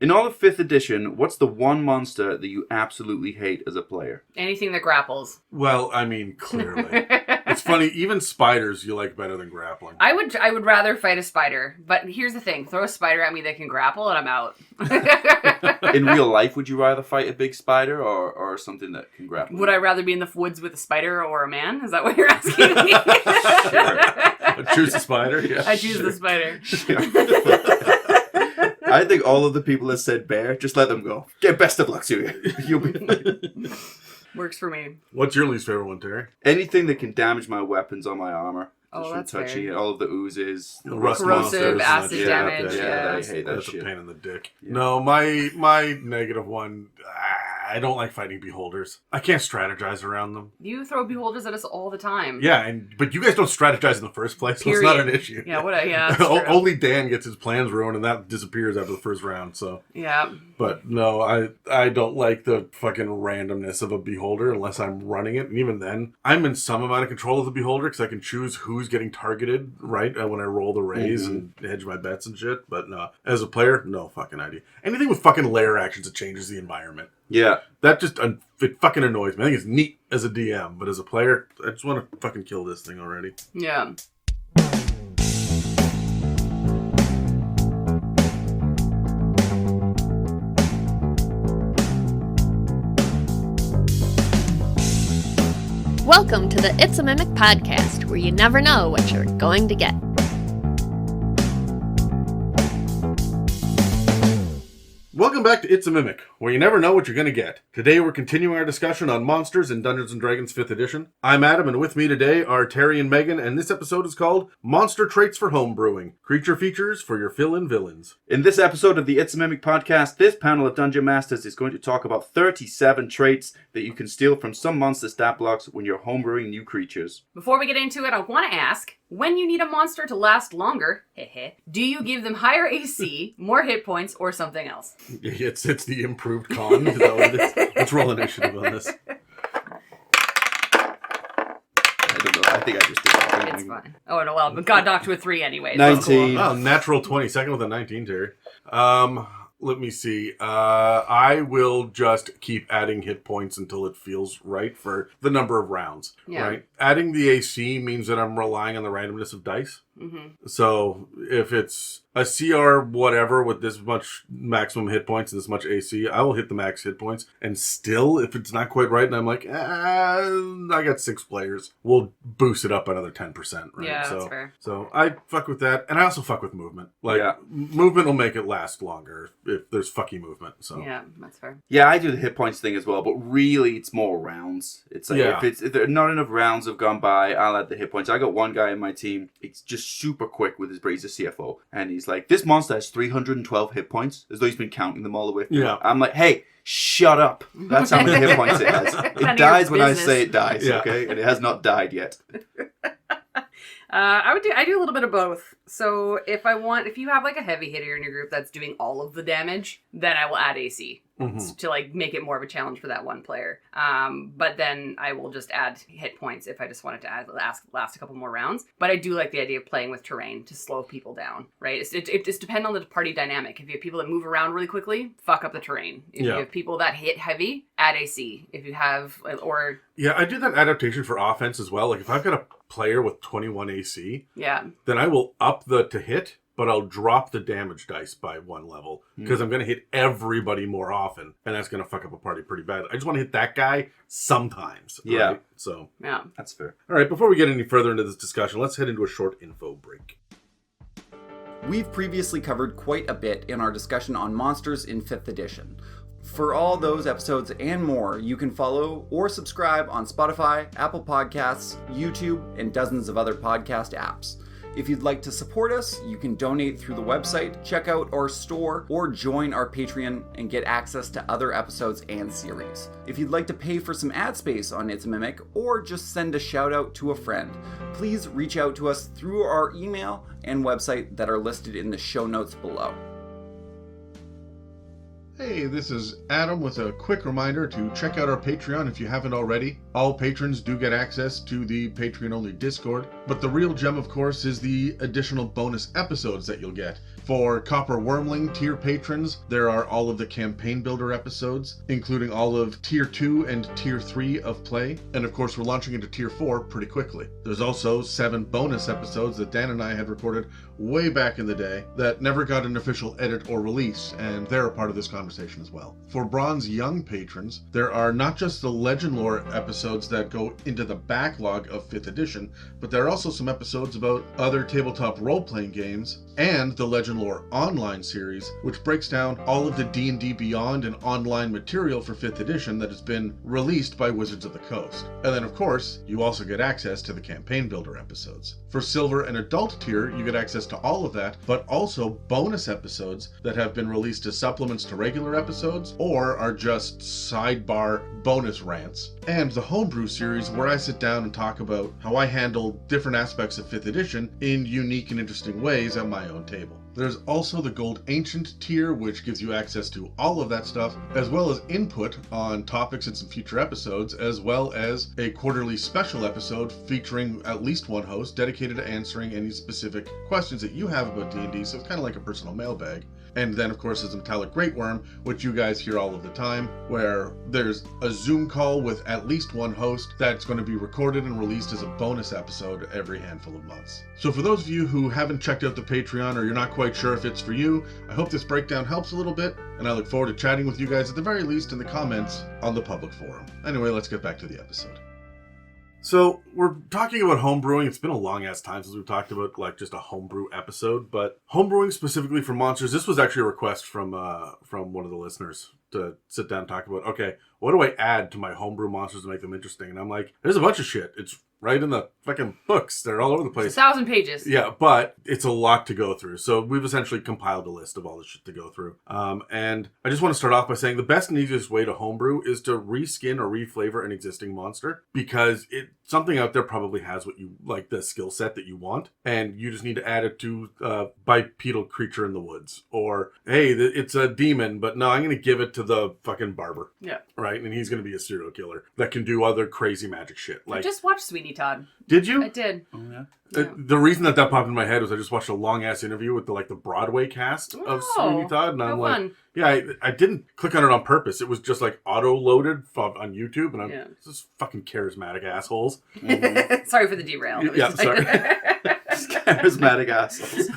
In all of 5th edition, what's the one monster that you absolutely hate as a player? Anything that grapples. Well, I mean, clearly. It's funny, even spiders you like better than grappling. I would rather fight a spider, but here's the thing. Throw a spider at me that can grapple and I'm out. In real life, would you rather fight a big spider or something that can grapple? Would I rather be in the woods with a spider or a man? Is that what you're asking me? Sure. Choose the spider? Yeah. I choose the spider. Sure. I think all of the people that said bear, just let them go. Get best of luck to you. You'll be fine. Works for me. What's your least favorite one, Terry? Anything that can damage my weapons on my armor. Oh, Just that's from touching fair. it. All of the oozes. The Rust Corrosive, monsters, acid and damage. Yeah, I hate that That's shit. a pain in the dick. Yeah. No, my negative one, I don't like fighting beholders. I can't strategize around them. You throw beholders at us all the time. Yeah, but you guys don't strategize in the first place, so it's not an issue. Yeah, that's true. Only Dan gets his plans ruined, and that disappears after the first round, so... Yeah. But no, I don't like the fucking randomness of a beholder unless I'm running it. And even then, I'm in some amount of control of the beholder because I can choose who's getting targeted, right? When I roll the raise and hedge my bets and shit. But no, as a player, no fucking idea. Anything with fucking layer actions that changes the environment. Yeah. That just, it fucking annoys me. I think it's neat as a DM, but as a player, I just want to fucking kill this thing already. Yeah. Welcome to the It's a Mimic podcast, where you never know what you're going to get. Welcome back to It's a Mimic, where you never know what you're going to get. Today we're continuing our discussion on monsters in Dungeons & Dragons 5th edition. I'm Adam, and with me today are Terry and Megan, and this episode is called Monster Traits for Homebrewing. Creature features for your fill-in villains. In this episode of the It's a Mimic podcast, this panel of Dungeon Masters is going to talk about 37 traits that you can steal from some monster stat blocks when you're homebrewing new creatures. Before we get into it, I want to ask, when you need a monster to last longer, do you give them higher AC, more hit points, or something else? It's the improved con. Is that what it is? Let's roll initiative on this. I don't know. I think I just did that. It's fine. Oh, no, well, but got knocked to a 3 anyways. 19. Oh, natural 20. Second with a 19, Terry. Let me see. I will just keep adding hit points until it feels right for the number of rounds. Yeah. Right? Adding the AC means that I'm relying on the randomness of dice. Mm-hmm. So if it's a CR whatever with this much maximum hit points and this much AC, I will hit the max hit points. And still, if it's not quite right and I'm like, I got 6 players, we'll boost it up another 10%. Right? Yeah, so, that's fair. So I fuck with that. And I also fuck with movement. Like, Yeah. movement will make it last longer if there's fucky movement. So Yeah, that's fair. Yeah, I do the hit points thing as well, but really it's more rounds. It's like if there are not enough rounds have gone by, I'll add the hit points. I got one guy in my team, it's just super quick with his he's a CFO, and he's like, this monster has 312 hit points, as though he's been counting them all the way through. Yeah. I'm like, hey, shut up. That's how many hit points it has. It dies when I say it dies, okay? And it has not died yet. I do a little bit of both. So if you have like a heavy hitter in your group that's doing all of the damage, then I will add AC to like make it more of a challenge for that one player. But then I will just add hit points if I just wanted to last a couple more rounds. But I do like the idea of playing with terrain to slow people down, right? It just depends on the party dynamic. If you have people that move around really quickly, fuck up the terrain. If you have people that hit heavy, add AC. If you have, yeah, I do that adaptation for offense as well. Like if I've got a player with 21 AC, then I will up the to hit, but I'll drop the damage dice by 1 level because I'm going to hit everybody more often, and that's going to fuck up a party pretty bad. I just want to hit that guy sometimes. Yeah. Right? So yeah, that's fair. All right, before we get any further into this discussion, let's head into a short info break. We've previously covered quite a bit in our discussion on monsters in 5th edition. For all those episodes and more, you can follow or subscribe on Spotify, Apple Podcasts, YouTube, and dozens of other podcast apps. If you'd like to support us, you can donate through the website, check out our store, or join our Patreon and get access to other episodes and series. If you'd like to pay for some ad space on It's a Mimic, or just send a shout out to a friend, please reach out to us through our email and website that are listed in the show notes below. Hey, this is Adam with a quick reminder to check out our Patreon if you haven't already. All patrons do get access to the Patreon-only Discord, but the real gem, of course, is the additional bonus episodes that you'll get. For Copper Wormling tier patrons, there are all of the campaign builder episodes, including all of tier 2 and tier 3 of play. And of course, we're launching into tier 4 pretty quickly. There's also 7 bonus episodes that Dan and I had recorded way back in the day that never got an official edit or release, and they're a part of this conversation as well. For Bronze Young patrons, there are not just the Legend Lore episodes that go into the backlog of 5th edition, but there are also some episodes about other tabletop role-playing games and the Legend Lore online series, which breaks down all of the D&D Beyond and online material for 5th edition that has been released by Wizards of the Coast. And then of course, you also get access to the campaign builder episodes. For Silver and Adult tier, you get access to all of that, but also bonus episodes that have been released as supplements to regular episodes or are just sidebar bonus rants. And the Homebrew series, where I sit down and talk about how I handle different aspects of 5th edition in unique and interesting ways at my own table. There's also the Gold Ancient tier, which gives you access to all of that stuff, as well as input on topics in some future episodes, as well as a quarterly special episode featuring at least one host dedicated to answering any specific questions that you have about D&D, so it's kind of like a personal mailbag. And then, of course, there's the Metallic Great Worm, which you guys hear all of the time, where there's a Zoom call with at least one host that's going to be recorded and released as a bonus episode every handful of months. So for those of you who haven't checked out the Patreon or you're not quite sure if it's for you, I hope this breakdown helps a little bit, and I look forward to chatting with you guys at the very least in the comments on the public forum. Anyway, let's get back to the episode. So we're talking about homebrewing. It's been a long ass time since we've talked about like just a homebrew episode, but homebrewing specifically for monsters. This was actually a request from one of the listeners to sit down and talk about, okay, what do I add to my homebrew monsters to make them interesting? And I'm like, there's a bunch of shit. It's right in the fucking books. They're all over the place. It's 1,000 pages. Yeah, but it's a lot to go through. So we've essentially compiled a list of all the shit to go through. And I just want to start off by saying the best and easiest way to homebrew is to reskin or reflavor an existing monster, because something out there probably has what you like, the skill set that you want, and you just need to add it to bipedal creature in the woods, or hey, it's a demon, but no, I'm going to give it to the fucking barber. Yeah. Right, and he's going to be a serial killer that can do other crazy magic shit. Like, I just watched Sweeney Todd. Did you? I did. Oh, yeah. The reason that popped in my head was I just watched a long ass interview with the Broadway cast of Sweeney Todd, and I'm like, fun. yeah, I didn't click on it on purpose. It was just like auto loaded on YouTube, and I'm just fucking charismatic assholes. Mm-hmm. Sorry for the derail. Yeah, sorry. Just charismatic assholes.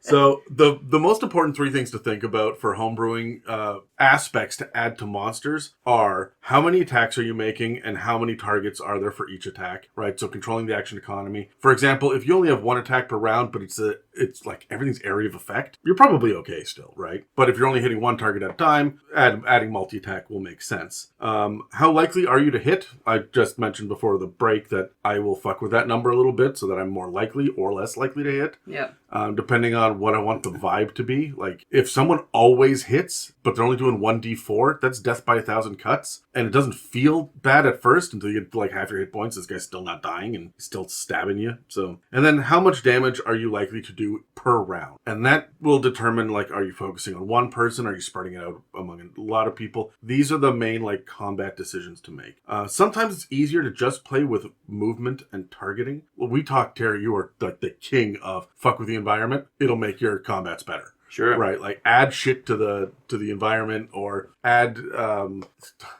So the most important 3 things to think about for homebrewing aspects to add to monsters are how many attacks are you making and how many targets are there for each attack, right? So controlling the action economy. For example, if you only have 1 attack per round, but it's like everything's area of effect, you're probably okay still, right? But if you're only hitting 1 target at a time, adding multi-attack will make sense. How likely are you to hit? I just mentioned before the break that I will fuck with that number a little bit so that I'm more likely or less likely to hit. Yeah. Depending on what I want the vibe to be. Like, if someone always hits, but they're only doing 1d4, that's death by 1,000 cuts. And it doesn't feel bad at first until you get to like half your hit points. This guy's still not dying and still stabbing you. So, and then how much damage are you likely to do per round? And that will determine, like, are you focusing on one person? Are you spreading it out among a lot of people? These are the main, like, combat decisions to make. Sometimes it's easier to just play with movement and targeting. Well, we talked, Terry, you are like the king of fuck with the environment. It'll make your combats better. Sure. Right. Like, add shit to the environment, or add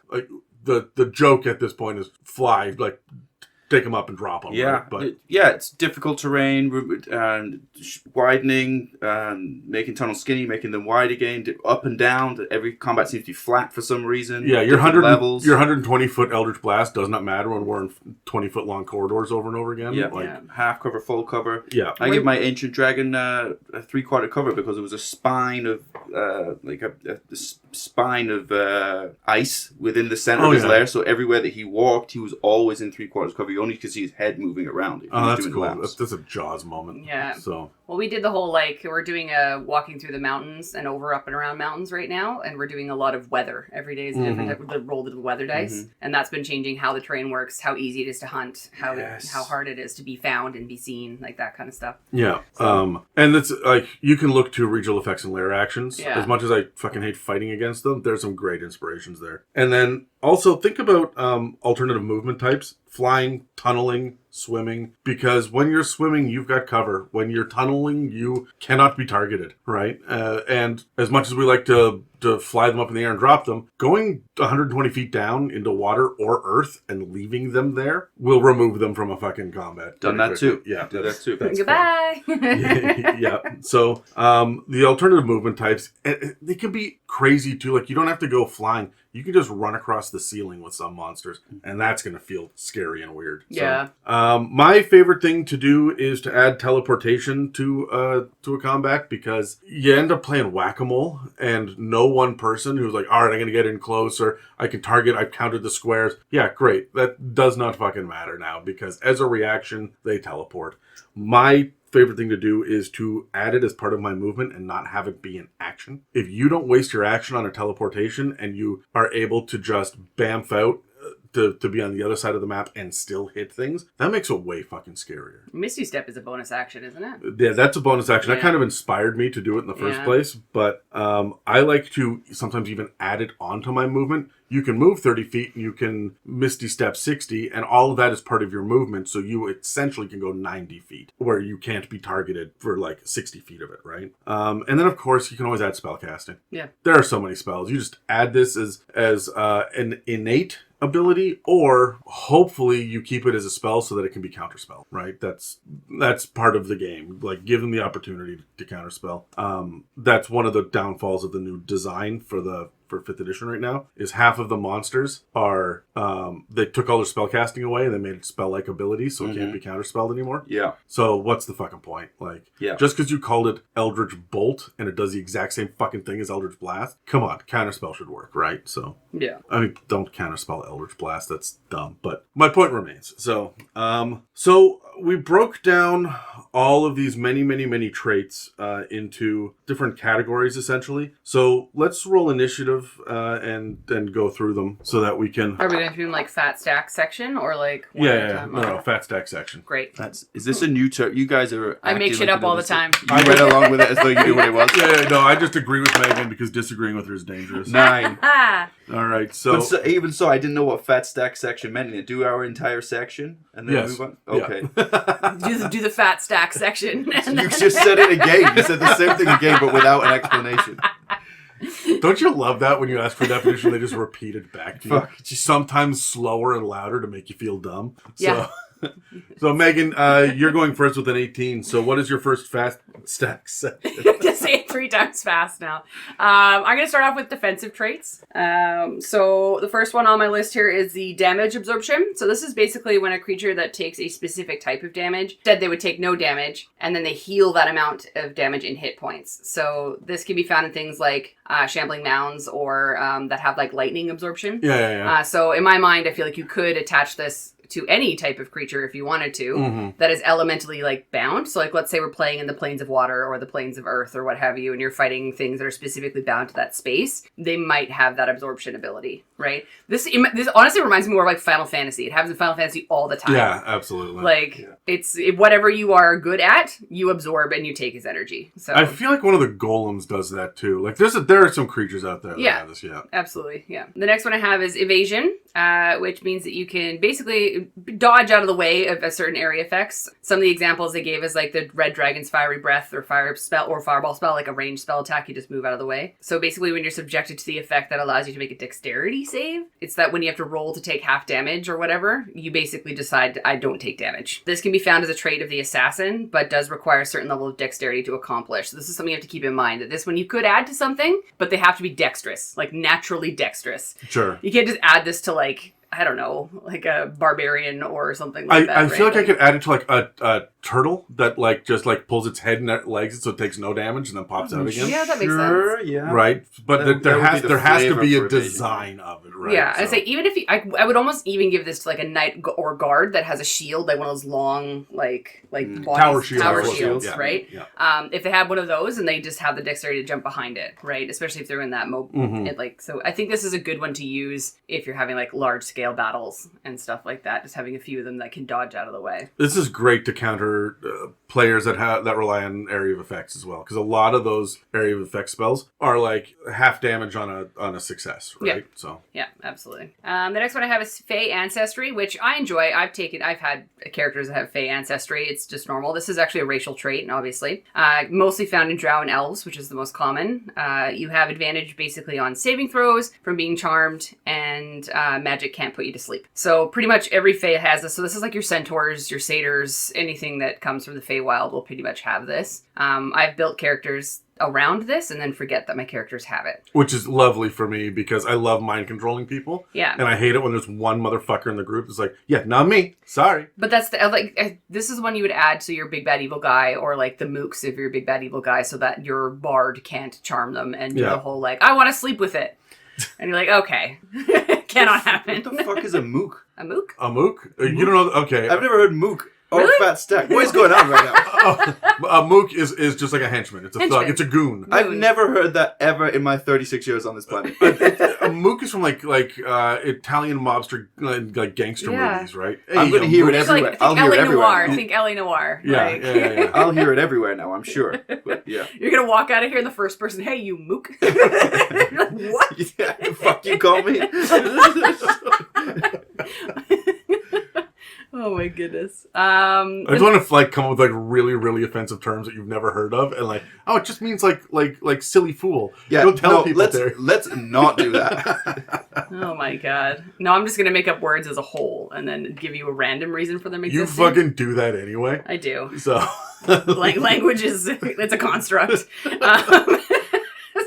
like the joke at this point is fly, like take them up and drop them. Yeah, right? But it's difficult terrain, widening, making tunnels skinny, making them wide again, up and down. Every combat seems to be flat for some reason. Yeah, your 120 foot Eldritch Blast does not matter when we're in 20-foot long corridors over and over again. Yeah, half cover, full cover. Yeah, I give my Ancient Dragon a 3/4 cover because it was a spine of spine of ice within the center of his lair. So everywhere that he walked, he was always in 3/4 cover. You only could see his head moving around. Oh, that's cool. That's a Jaws moment. Yeah. So, well, we did the whole, like, we're doing a walking through the mountains and over, up, and around mountains right now, and we're doing a lot of weather. Every day is a different type of roll the weather dice, and that's been changing how the terrain works, how easy it is to hunt, how hard it is to be found and be seen, like that kind of stuff. Yeah. So. And it's like, you can look to regional effects and lair actions. Yeah. As much as I fucking hate fighting against them, there's some great inspirations there. And then Also, think about alternative movement types. Flying, tunneling, swimming. Because when you're swimming, you've got cover. When you're tunneling, you cannot be targeted, right? And as much as we like to fly them up in the air and drop them, going 120 feet down into water or earth and leaving them there will remove them from a fucking combat. Done that too. Yeah. Did that too. Goodbye. Yeah. So the alternative movement types, they can be crazy too. Like, you don't have to go flying. You can just run across the ceiling with some monsters, and that's going to feel scary and weird. Yeah. So, my favorite thing to do is to add teleportation to a combat, because you end up playing whack-a-mole, and no one person who's like, all right, I'm going to get in close, or I can target, I've counted the squares. Yeah, great. That does not fucking matter now, because as a reaction, they teleport. My favorite thing to do is to add it as part of my movement and not have it be an action. If you don't waste your action on a teleportation and you are able to just bamf out to be on the other side of the map and still hit things, that makes it way fucking scarier. Misty Step is a bonus action, isn't it? Yeah, that's a bonus action. Yeah. That kind of inspired me to do it in the first place, but I like to sometimes even add it onto my movement. You can move 30 feet and you can Misty Step 60, and all of that is part of your movement, so you essentially can go 90 feet, where you can't be targeted for like 60 feet of it, right? And then, of course, you can always add spellcasting. Yeah. There are so many spells. You just add this as an innate ability, or hopefully you keep it as a spell so that it can be counterspell, right? That's part of the game. Like, give them the opportunity to counterspell. That's one of the downfalls of the new design for 5th edition right now, is half of the monsters are they took all their spellcasting away and they made it spell-like abilities, so it can't be counterspelled anymore. Yeah. So what's the fucking point? Like, just because you called it Eldritch Bolt and it does the exact same fucking thing as Eldritch Blast, come on, counterspell should work, right? So I mean, don't counterspell Eldritch Blast, that's dumb. But my point remains. So we broke down all of these many traits into different categories, essentially. So let's roll initiative and go through them so that we can... Are we going to do like fat stack section or like... No, fat stack section. Great. Is this a new term? You guys are... I make shit up all the time. You went along with it as though you knew what it was. No, I just agree with Megan because disagreeing with her is dangerous. 9. All right, so... But even so, I didn't know what fat stack section meant. And do our entire section and then move on? Okay. Do the fat stack section. You just said it again. You said the same thing again, but without an explanation. Don't you love that when you ask for a definition, they just repeat it back to you? Just sometimes slower and louder to make you feel dumb. Yeah. So Megan, you're going first with an 18. So what is your first fast stack section? Just say it 3 times fast now. I'm going to start off with defensive traits. So the first one on my list here is the damage absorption. So this is basically when a creature that takes a specific type of damage said they would take no damage, and then they heal that amount of damage in hit points. So this can be found in things like shambling mounds or that have like lightning absorption. So in my mind, I feel like you could attach this to any type of creature if you wanted to, that is elementally like bound. So like, let's say we're playing in the planes of water or the planes of earth or what have you, and you're fighting things that are specifically bound to that space, they might have that absorption ability, right? This honestly reminds me more of like Final Fantasy. It happens in Final Fantasy all the time. Yeah, absolutely. Like, it's whatever you are good at, you absorb and you take as energy. So I feel like one of the golems does that too. Like, there are some creatures out there that have this, absolutely, The next one I have is evasion, which means that you can basically dodge out of the way of a certain area effects. Some of the examples they gave is like the Red Dragon's Fiery Breath or Fire Spell or Fireball Spell, like a ranged spell attack, you just move out of the way. So basically when you're subjected to the effect that allows you to make a dexterity save, it's that when you have to roll to take half damage or whatever, you basically decide, I don't take damage. This can be found as a trait of the assassin, but does require a certain level of dexterity to accomplish. So this is something you have to keep in mind, that this one you could add to something, but they have to be dexterous, like naturally dexterous. Sure. You can't just add this to like, I don't know, like a barbarian or something like that. I feel like I could add it to like a turtle that like just like pulls its head and legs so it takes no damage and then pops out again. Yeah, that makes sense. Yeah. Right, but there has to be a design of it, right? Yeah, so. I'd say even if I would almost even give this to like a knight or guard that has a shield, like one of those long like tower shields, right? Yeah. If they have one of those and they just have the dexterity to jump behind it, right? Especially if they're in that mode, so I think this is a good one to use if you're having like large scale scale battles and stuff like that. Just having a few of them that can dodge out of the way. This is great to counter players that rely on area of effects as well, because a lot of those area of effect spells are like half damage on a success, right? Yeah. So yeah, absolutely. The next one I have is Fey Ancestry, which I enjoy. I've had characters that have Fey Ancestry. It's just normal. This is actually a racial trait, and obviously mostly found in Drow and Elves, which is the most common. You have advantage basically on saving throws from being charmed, and magic can't put you to sleep. So pretty much every Fey has this. So this is like your centaurs, your satyrs, anything that comes from the Feywild will pretty much have this. I've built characters around this and then forget that my characters have it. Which is lovely for me because I love mind controlling people. Yeah. And I hate it when there's one motherfucker in the group that's like, yeah, not me. Sorry. But that's this is one you would add to your big bad evil guy, or like the mooks if you're a big bad evil guy, so that your bard can't charm them and do the whole like, I want to sleep with it. And you're like, okay. Cannot happen. What the fuck is a mook? A mook? A mook? You don't know? Okay. I've never heard mook. Oh, Really? fat stack. What is going on right now? A mook is just like a henchman. It's a thug. It's a goon. I've never heard that ever in my 36 years on this planet. A mook is from like Italian mobster like gangster movies, right? I'm going to hear it It's everywhere. like, I'll think hear it LA everywhere. Noir. Think LA Noir. Yeah, Like, yeah. I'll hear it everywhere now, I'm sure. But yeah. You're going to walk out of here and the first person, hey, you mook. You're like, what? Yeah, the fuck you call me? Oh my goodness. I just want to come up with like really, really offensive terms that you've never heard of, and like, oh, it just means like silly fool. Yeah, don't tell people let's not do that. Oh my god. No, I'm just going to make up words as a whole and then give you a random reason for them You existing. fucking do that anyway. I do. So Like language it's a construct.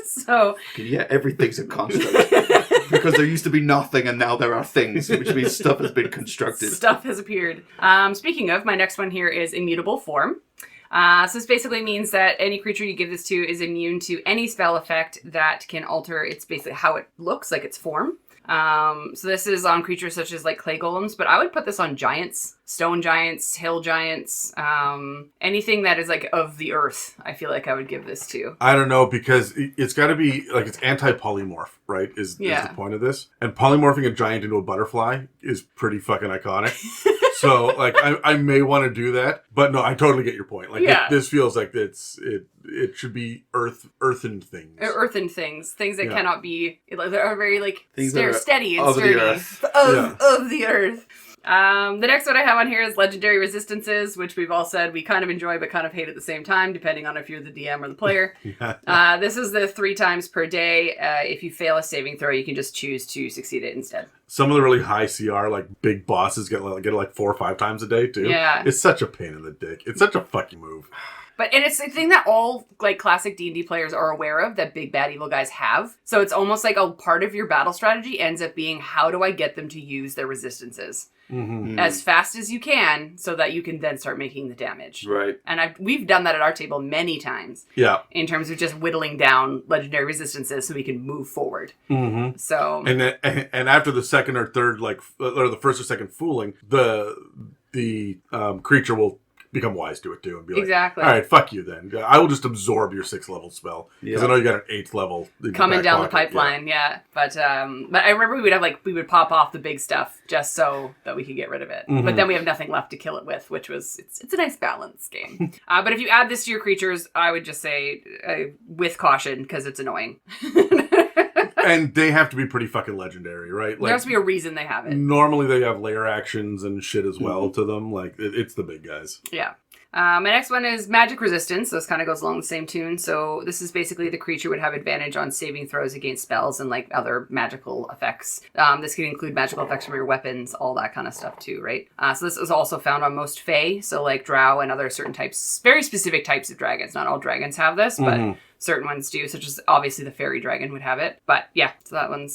So Yeah, everything's a construct. Because there used to be nothing and now there are things, which means stuff has been constructed. stuff has appeared. Speaking of, my next one here is immutable form. So this basically means that any creature you give this to is immune to any spell effect that can alter its basically how it looks, like its form. So this is on creatures such as like clay golems, but I would put this on giants, stone giants, hill giants, anything that is like of the earth. I feel like I would give this to. I don't know, because it's got to be like it's anti-polymorph, right? Is the point of this? And polymorphing a giant into a butterfly is pretty fucking iconic. So like I may want to do that, but no, I totally get your point. Like this feels like it should be earthen things. Earthen things that cannot be, they are very like steady and of sturdy. the earth. Of the earth. The next one I have on here is legendary resistances, which we've all said we kind of enjoy but kind of hate at the same time, depending on if you're the DM or the player. This is the 3 times per day. If you fail a saving throw, you can just choose to succeed it instead. Some of the really high CR, like big bosses, get it like 4 or 5 times a day too. Yeah. It's such a pain in the dick. It's such a fucking move. And it's a thing that all like classic D&D players are aware of, that big bad evil guys have. So it's almost like a part of your battle strategy ends up being, how do I get them to use their resistances as fast as you can, so that you can then start making the damage. Right. And we've done that at our table many times. Yeah. In terms of just whittling down legendary resistances so we can move forward. Mm-hmm. So. And after the second or third, or the first or second fooling, the creature will become wise to it too and be like, exactly. All right, fuck you then. I will just absorb your 6th level spell because I know you got an 8th level coming down the pipeline. Yeah. But I remember we would pop off the big stuff just so that we could get rid of it. But then we have nothing left to kill it with, which was it's a nice balance game. But if you add this to your creatures, I would just say with caution, because it's annoying. And they have to be pretty fucking legendary, right? There has to be a reason they have it. Normally they have layer actions and shit as well to them. Like, it's the big guys. Yeah. My next one is magic resistance. So this kind of goes along the same tune. So this is basically the creature would have advantage on saving throws against spells and like other magical effects. This can include magical effects from your weapons, all that kind of stuff too, right? So this is also found on most Fae. So like Drow and other certain types, very specific types of dragons. Not all dragons have this, but certain ones do, such as obviously the fairy dragon would have it. But yeah, so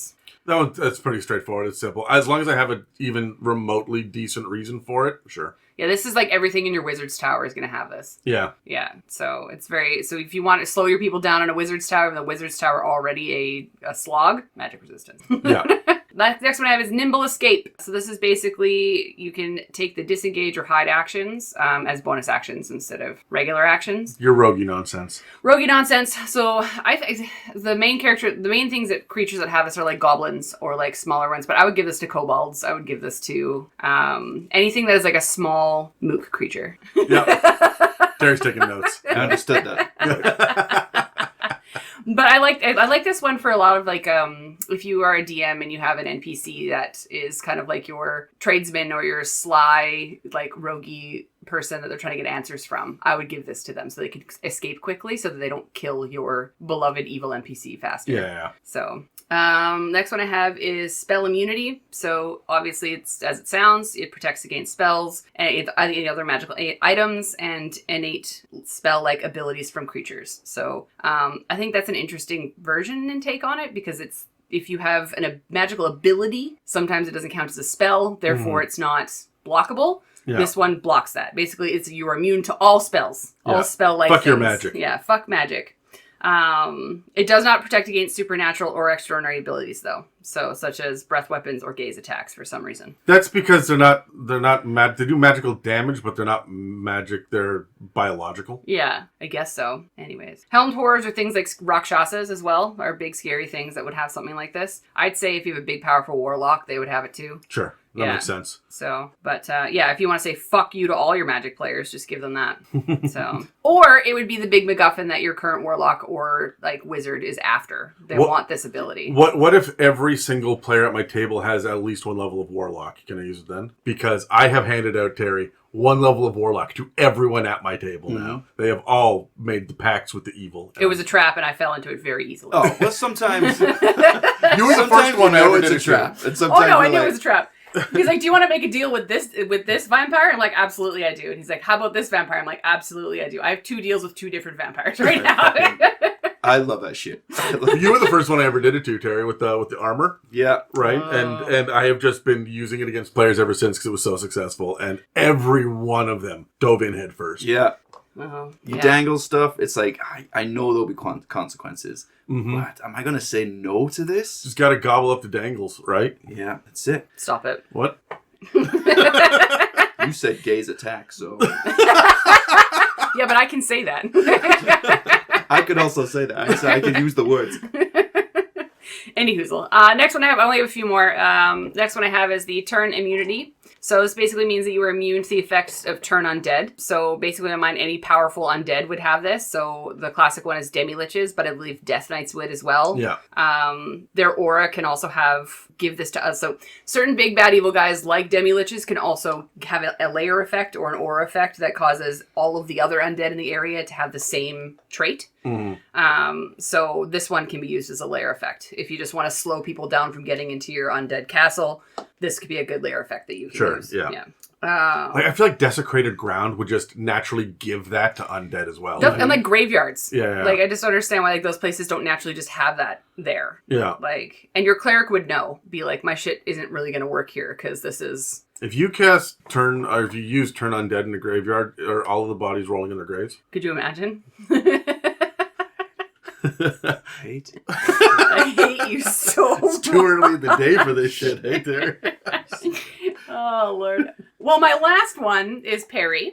that's pretty straightforward. It's simple. As long as I have an even remotely decent reason for it, sure. Yeah, this is like everything in your wizard's tower is going to have this. Yeah. Yeah, so if you want to slow your people down in a wizard's tower, and the wizard's tower already a slog, magic resistance. Yeah. The next one I have is Nimble Escape. So this is basically, you can take the disengage or hide actions as bonus actions instead of regular actions. You're roguey nonsense. Roguey nonsense. So the main things that creatures that have this are like goblins or like smaller ones, but I would give this to kobolds. I would give this to anything that is like a small mook creature. Yep. Terry's taking notes. I understood that. But I like this one for a lot of like if you are a DM and you have an NPC that is kind of like your tradesman or your sly like roguey person that they're trying to get answers from, I would give this to them so they could escape quickly so that they don't kill your beloved evil NPC faster. Yeah. So next one I have is spell immunity. So obviously it's as it sounds, it protects against spells and any other magical items and innate spell-like abilities from creatures. So I think that's an interesting version and take on it because it's if you have a magical ability, sometimes it doesn't count as a spell, therefore it's not blockable. Yeah. This one blocks that. Basically, you are immune to all spells, all spell-like Fuck things. your magic. Yeah, fuck magic. It does not protect against supernatural or extraordinary abilities, though. So, such as breath weapons or gaze attacks for some reason. That's because they're not mad. They do magical damage, but they're not magic. They're biological. Yeah, I guess so. Anyways, helmed horrors are things like rakshasas as well, are big scary things that would have something like this. I'd say if you have a big powerful warlock, they would have it too. Sure. That makes sense. So, but if you want to say fuck you to all your magic players, just give them that. So, or it would be the big MacGuffin that your current warlock or like wizard is after. They want this ability. What if every single player at my table has at least one level of warlock? Can I use it then? Because I have handed out, Terry, one level of warlock to everyone at my table now. They have all made the pacts with the evil. It was a trap, and I fell into it very easily. Oh, well, sometimes you were the first one I ever did it's a trap. And oh no, I knew it was a trap. He's like, do you want to make a deal with this vampire? I'm like, absolutely I do. And he's like, how about this vampire? I'm like, absolutely I do. I have 2 deals with 2 different vampires right now. I love that shit. You were the first one I ever did it to, Terry, with the armor. Yeah. Right? And I have just been using it against players ever since because it was so successful. And every one of them dove in head first. Yeah. You dangle stuff, it's like, I know there'll be consequences. But am I going to say no to this? Just got to gobble up the dangles, right? Yeah, that's it. Stop it. What? You said gaze attack, so... Yeah, but I can say that. I could also say that. I can use the words. Any hoozle. Next one I only have a few more. Next one I have is the turn immunity. So this basically means that you are immune to the effects of turn undead. So basically, in mind, any powerful undead would have this. So the classic one is demi-liches, but I believe Death Knights would as well. Yeah. Their aura can also give this to us. So certain big bad evil guys like demi-liches can also have a layer effect or an aura effect that causes all of the other undead in the area to have the same trait. So this one can be used as a layer effect. If you just want to slow people down from getting into your undead castle, this could be a good layer effect that you can use. Yeah. I feel like desecrated ground would just naturally give that to undead as well. And like graveyards. Yeah. Like I just don't understand why like those places don't naturally just have that there. Yeah. Like, and your cleric would know. Be like, my shit isn't really going to work here because this is... If you cast turn, or if you use turn undead in the graveyard, are all of the bodies rolling in their graves? Could you imagine? I hate it. I hate you so much. It's too early in the day for this shit, hey there. Oh, Lord. Well, my last one is parry.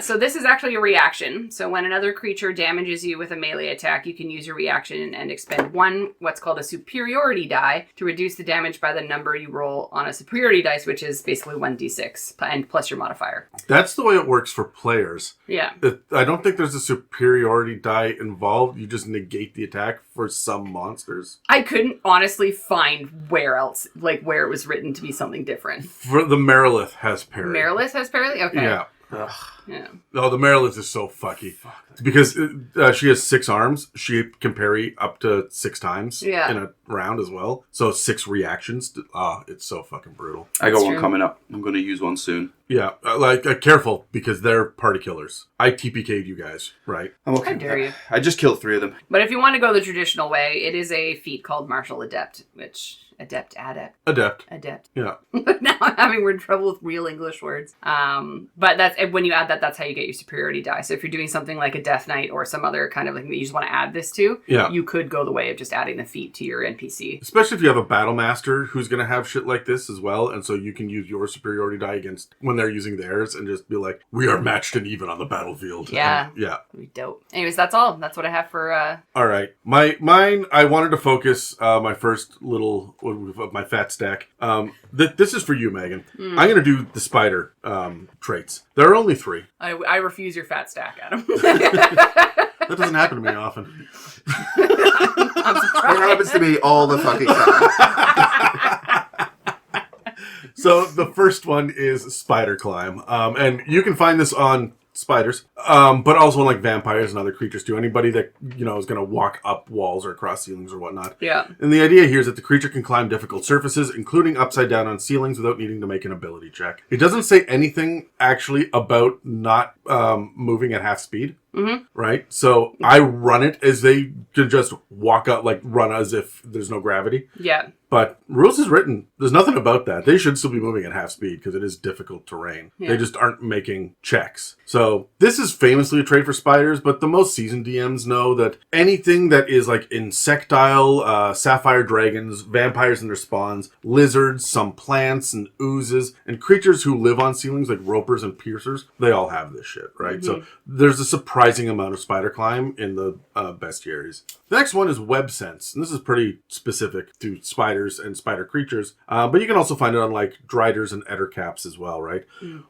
So this is actually a reaction. So when another creature damages you with a melee attack, you can use your reaction and expend what's called a superiority die to reduce the damage by the number you roll on a superiority dice, which is basically 1d6 and plus your modifier. That's the way it works for players. Yeah. I don't think there's a superiority die involved. You just negate the attack for some monsters. I couldn't honestly find where else, like where it was written to be something different. For the Marilith has parry. Marilith has parry? Okay. Yeah. Ugh. Yeah. Oh, the Marilith is so fucky. Because she has 6 arms. She can parry up to 6 times in a round as well. So 6 reactions. It's so fucking brutal. I got That's one true. coming up. I'm going to use one soon. Yeah, careful, because they're party killers. I TPK'd you guys, right? I'm okay. How with dare that. you. I just killed 3 of them. But if you want to go the traditional way, it is a feat called Martial Adept, which... Adept. Yeah. Now I'm having weird trouble with real English words. But that's when you add that, that's how you get your superiority die. So if you're doing something like a Death Knight or some other kind of thing that you just want to add this to, you could go the way of just adding the feat to your NPC. Especially if you have a battle master who's going to have shit like this as well, and so you can use your superiority die against when they're using theirs and just be like, we are matched and even on the battlefield. Yeah. And, yeah. That'd be dope. Anyways, that's all. That's what I have for... All right. Mine, I wanted to focus my first little of my fat stack. This is for you, Megan. I'm going to do the spider traits. There are only 3. I refuse your fat stack, Adam. That doesn't happen to me often. It happens to me all the fucking time. So the first one is spider climb. And you can find this on spiders, but also like vampires and other creatures too. Anybody that, is going to walk up walls or across ceilings or whatnot. Yeah. And the idea here is that the creature can climb difficult surfaces, including upside down on ceilings, without needing to make an ability check. It doesn't say anything actually about not moving at half speed. Mm-hmm. Right? So I run it as they can just walk up, like run as if there's no gravity. Yeah. But rules is written. There's nothing about that. They should still be moving at half speed because it is difficult terrain. Yeah. They just aren't making checks. So this is famously a trait for spiders, but the most seasoned DMs know that anything that is like insectile, sapphire dragons, vampires and their spawns, lizards, some plants and oozes, and creatures who live on ceilings like ropers and piercers, they all have this shit, right? Mm-hmm. So there's a surprising amount of spider climb in the bestiaries. The next one is web sense, and this is pretty specific to spiders and spider creatures, but you can also find it on like driders and ettercaps as well, right?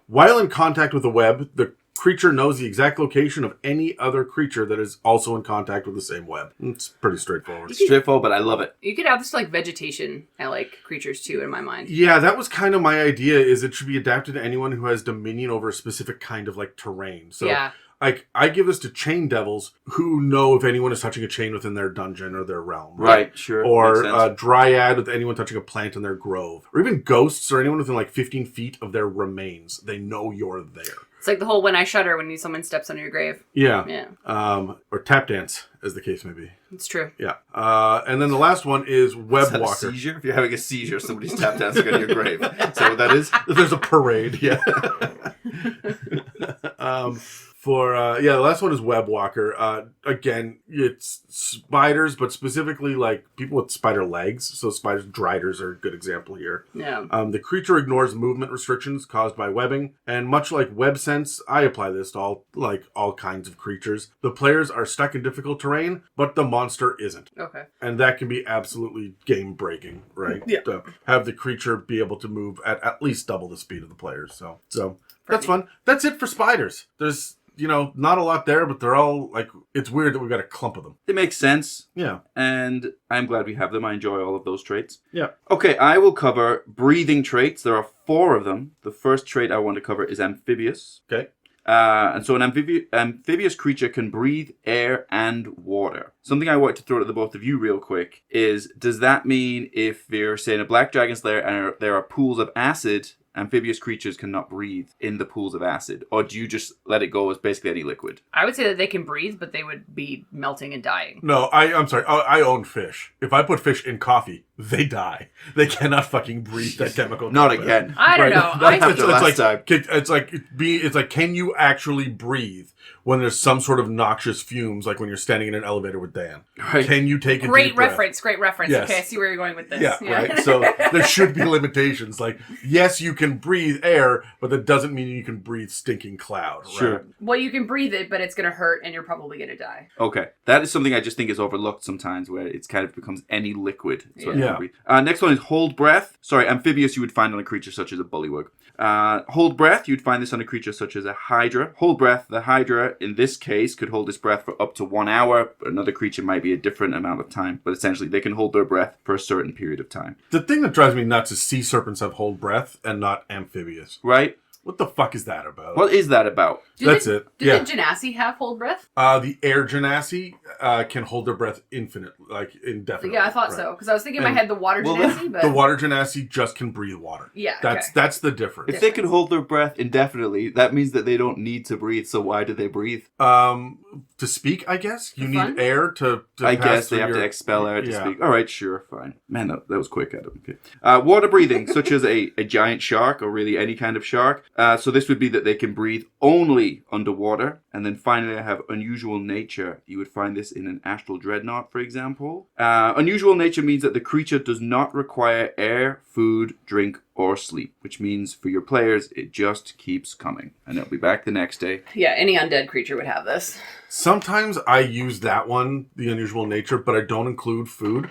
While in contact with a web, the creature knows the exact location of any other creature that is also in contact with the same web. It's pretty straightforward. Straightforward, but I love it. You could add this to like vegetation and like creatures too, in my mind. Yeah, that was kind of my idea, is it should be adapted to anyone who has dominion over a specific kind of like terrain. So Yeah. like, I give this to chain devils who know if anyone is touching a chain within their dungeon or their realm. Right, sure. Or Makes sense. dryad with anyone touching a plant in their grove. Or even ghosts or anyone within like 15 feet of their remains. They know you're there. It's like the whole when I shudder when someone steps on your grave. Yeah. Yeah. Or tap dance, as the case may be. It's true. Yeah. And then the last one is web Is that a walker. seizure? If you're having a seizure, somebody's tap dancing on your grave. Is that what that is? There's a parade, yeah. The last one is web walker. Again, it's spiders, but specifically like people with spider legs. So spiders, driders are a good example here. Yeah. The creature ignores movement restrictions caused by webbing, and much like web sense, I apply this to all kinds of creatures. The players are stuck in difficult terrain, but the monster isn't. Okay. And that can be absolutely game breaking, right? Yeah. To have the creature be able to move at least double the speed of the players. So that's fun. That's it for spiders. There's not a lot there, but they're all like, it's weird that we've got a clump of them. It makes sense. Yeah. And I'm glad we have them. I enjoy all of those traits. Yeah. Okay, I will cover breathing traits. There are 4 of them. The first trait I want to cover is amphibious. Okay. And so an amphibious creature can breathe air and water. Something I want to throw to the both of you real quick is, does that mean if you're saying a black dragon's lair and there are pools of acid, amphibious creatures cannot breathe in the pools of acid? Or do you just let it go as basically any liquid? I would say that they can breathe, but they would be melting and dying. No, I'm sorry. I own fish. If I put fish in coffee, they die. They cannot fucking breathe that chemical. Not again. I don't know. That happened last time. It's like, can you actually breathe when there's some sort of noxious fumes, like when you're standing in an elevator with Dan? Right. Can you take a Great deep breath? reference. Yes. Okay, I see where you're going with this. Yeah, right. So there should be limitations. Like, yes, you can breathe air, but that doesn't mean you can breathe stinking cloud. Right? Sure. Well, you can breathe it, but it's going to hurt, and you're probably going to die. Okay. That is something I just think is overlooked sometimes, where it's kind of becomes any liquid. So Yeah. Next one is hold breath. Sorry, amphibious you would find on a creature such as a bullywug. Hold breath, you'd find this on a creature such as a hydra. Hold breath, the hydra, in this case, could hold its breath for up to 1 hour. Another creature might be a different amount of time, but essentially they can hold their breath for a certain period of time. The thing that drives me nuts is sea serpents have hold breath and not amphibious. Right? What the fuck is that about? What is that about? That's it. Did the Genasi have hold breath? The air Genasi can hold their breath indefinitely. Yeah, I thought so. Because I was thinking in my head the water Genasi, but... The water Genasi just can breathe water. Yeah, That's the difference. If they can hold their breath indefinitely, that means that they don't need to breathe. So why do they breathe? To speak, I guess. You need air to I pass guess they through have to expel air to Yeah. speak. All right, sure, fine. Man, that was quick, Adam. Okay. Water breathing, such as a giant shark or really any kind of shark. So this would be that they can breathe only underwater. And then finally, I have unusual nature. You would find this in an astral dreadnought, for example. Unusual nature means that the creature does not require air, food, drink, or sleep, which means for your players, it just keeps coming. And it'll be back the next day. Yeah, any undead creature would have this. Sometimes I use that one, the unusual nature, but I don't include food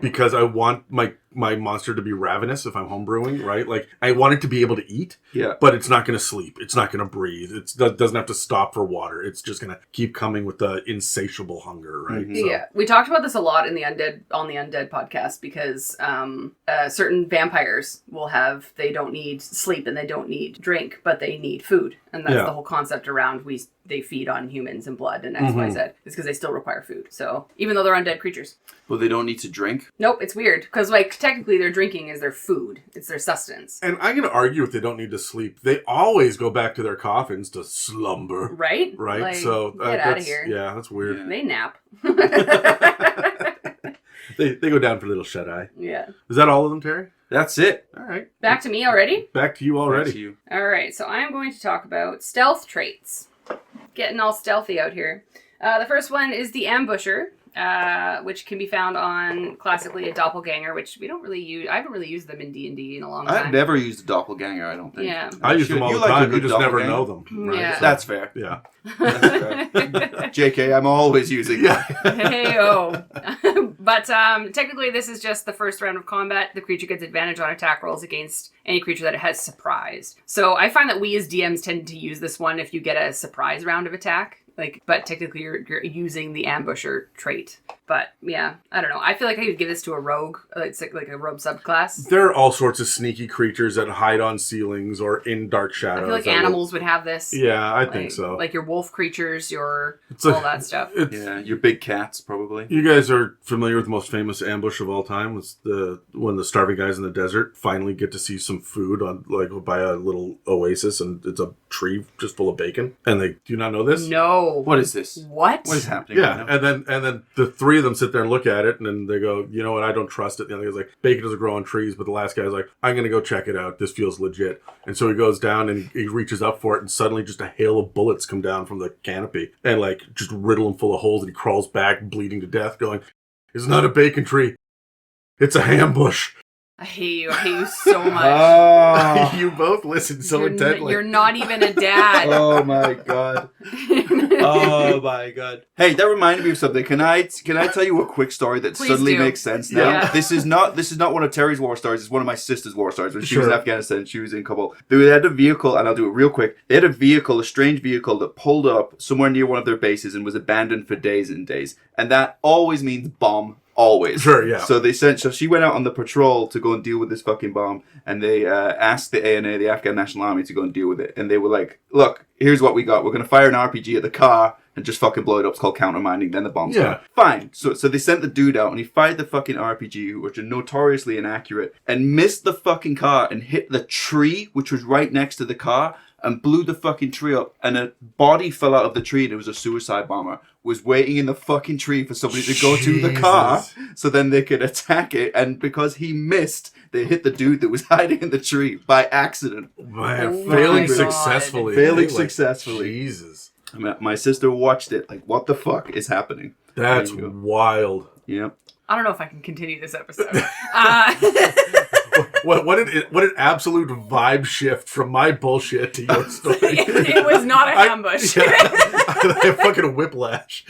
because I want my monster to be ravenous if I'm homebrewing, right? Like, I want it to be able to eat, but it's not going to sleep. It's not going to breathe. It doesn't have to stop for water. It's just going to keep coming with the insatiable hunger, right? Mm-hmm. So. Yeah, we talked about this a lot in the Undead podcast because certain vampires will have, they don't need sleep and they don't need drink, but they need food. And that's the whole concept around they feed on humans and blood and X, Y, Z. It's because they still require food. So even though they're undead creatures. Well, they don't need to drink? Nope, it's weird. Because technically their drinking is their food. It's their sustenance. And I'm going to argue if they don't need to sleep. They always go back to their coffins to slumber. Right? Right? Like, so get out of here. Yeah, that's weird. Yeah. They nap. They go down for a little shut-eye. Yeah. Is that all of them, Terry? That's it. All right. Back to me already? Back to you already. Back to you. All right, so I'm going to talk about stealth traits. Getting all stealthy out here. The first one is the ambusher, which can be found on classically a doppelganger, which we don't really use. I haven't really used them in D&D in a long time. I've never used a doppelganger, I don't think. Yeah. I use them all the time. You just never know them. Right? Yeah. That's fair. Yeah. That's fair. JK, I'm always using them. Hey-oh. But technically this is just the first round of combat. The creature gets advantage on attack rolls against any creature that it has surprised. So I find that we as DMs tend to use this one if you get a surprise round of attack. But technically you're using the ambusher trait. But yeah, I don't know. I feel like I could give this to a rogue. It's like a rogue subclass. There are all sorts of sneaky creatures that hide on ceilings or in dark shadows. I feel like animals would have this. Yeah, I think so. Like your wolf creatures, all that stuff. Yeah, your big cats, probably. You guys are familiar with the most famous ambush of all time. It's when the starving guys in the desert finally get to see some food by a little oasis, and it's a tree just full of bacon. And they do not know this? No. What is this? What? What is happening? Yeah, right now? and then the three of them sit there and look at it, and then they go, you know what, I don't trust it. The other guy's like, bacon doesn't grow on trees, but the last guy's like, I'm going to go check it out. This feels legit. And so he goes down and he reaches up for it, and suddenly just a hail of bullets come down from the canopy and just riddle him full of holes, and he crawls back bleeding to death going, it's not a bacon tree. It's a ham bush. I hate you so much. Oh. You both listen so intently. You're not even a dad. Oh my god. Oh my god. Hey, that reminded me of something. Can I tell you a quick story that Please suddenly do. makes sense now? Yeah. This is not one of Terry's war stories. It's one of my sister's war stories. When she was Sure. in Afghanistan, she was in Kabul. They had a vehicle, and I'll do it real quick. They had a strange vehicle that pulled up somewhere near one of their bases and was abandoned for days and days. And that always means bomb. Always. Sure, yeah. So she went out on the patrol to go and deal with this fucking bomb, and they asked the ANA, the Afghan National Army, to go and deal with it. And they were like, look, here's what we got. We're going to fire an RPG at the car and just fucking blow it up. It's called countermining. Then the bomb's gone. Fine. So they sent the dude out, and he fired the fucking RPG, which are notoriously inaccurate, and missed the fucking car and hit the tree, which was right next to the car, and blew the fucking tree up, and a body fell out of the tree, and it was a suicide bomber, was waiting in the fucking tree for somebody to go to the car so then they could attack it, and because he missed, they hit the dude that was hiding in the tree by accident. Man, Oh failing my God. successfully. Failing successfully. Jesus. My sister watched it, like, what the fuck is happening? That's There you go. wild. Yep. I don't know if I can continue this episode. What an absolute vibe shift from my bullshit to your story. It was not a ambush. I fucking whiplash.